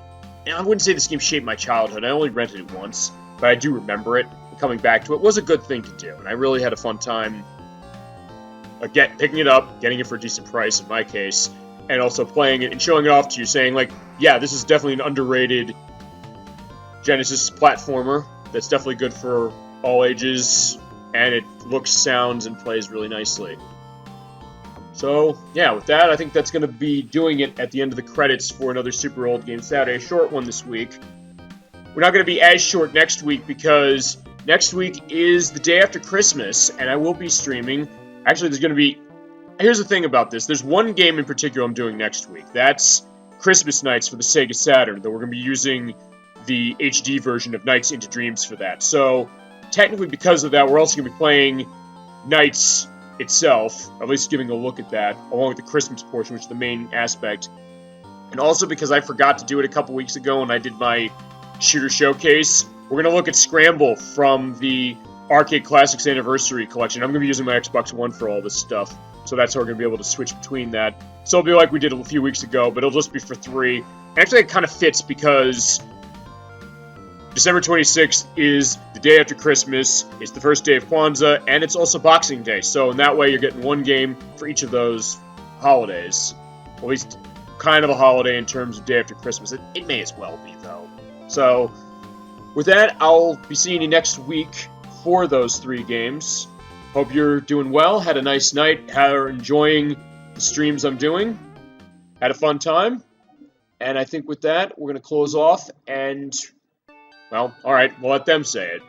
I wouldn't say this game shaped my childhood, I only rented it once, but I do remember it, and coming back to it was a good thing to do, and I really had a fun time picking it up, getting it for a decent price in my case, and also playing it and showing it off to you, saying like, yeah, this is definitely an underrated Genesis platformer that's definitely good for all ages, and it looks, sounds, and plays really nicely. So, yeah, with that, I think that's going to be doing it at the end of the credits for another Super Old Game Saturday, a short one this week. We're not going to be as short next week because next week is the day after Christmas, and I will be streaming. Actually, there's going to be... Here's the thing about this. There's one game in particular I'm doing next week. That's Christmas Nights for the Sega Saturn, though we're going to be using the HD version of Nights into Dreams for that. So, technically, because of that, we're also going to be playing Nights itself, at least giving a look at that, along with the Christmas portion, which is the main aspect. And also because I forgot to do it a couple weeks ago when I did my shooter showcase, we're going to look at Scramble from the Arcade Classics Anniversary Collection. I'm going to be using my Xbox One for all this stuff, so that's how we're going to be able to switch between that. So it'll be like we did a few weeks ago, but it'll just be for 3. And actually, it kind of fits because December 26th is the day after Christmas, it's the first day of Kwanzaa, and it's also Boxing Day. So in that way, you're getting one game for each of those holidays. At least kind of a holiday in terms of day after Christmas. It may as well be, though. So with that, I'll be seeing you next week for those 3 games. Hope you're doing well, had a nice night, are enjoying the streams I'm doing, had a fun time, and I think with that, we're going to close off, and, well, alright, we'll let them say it.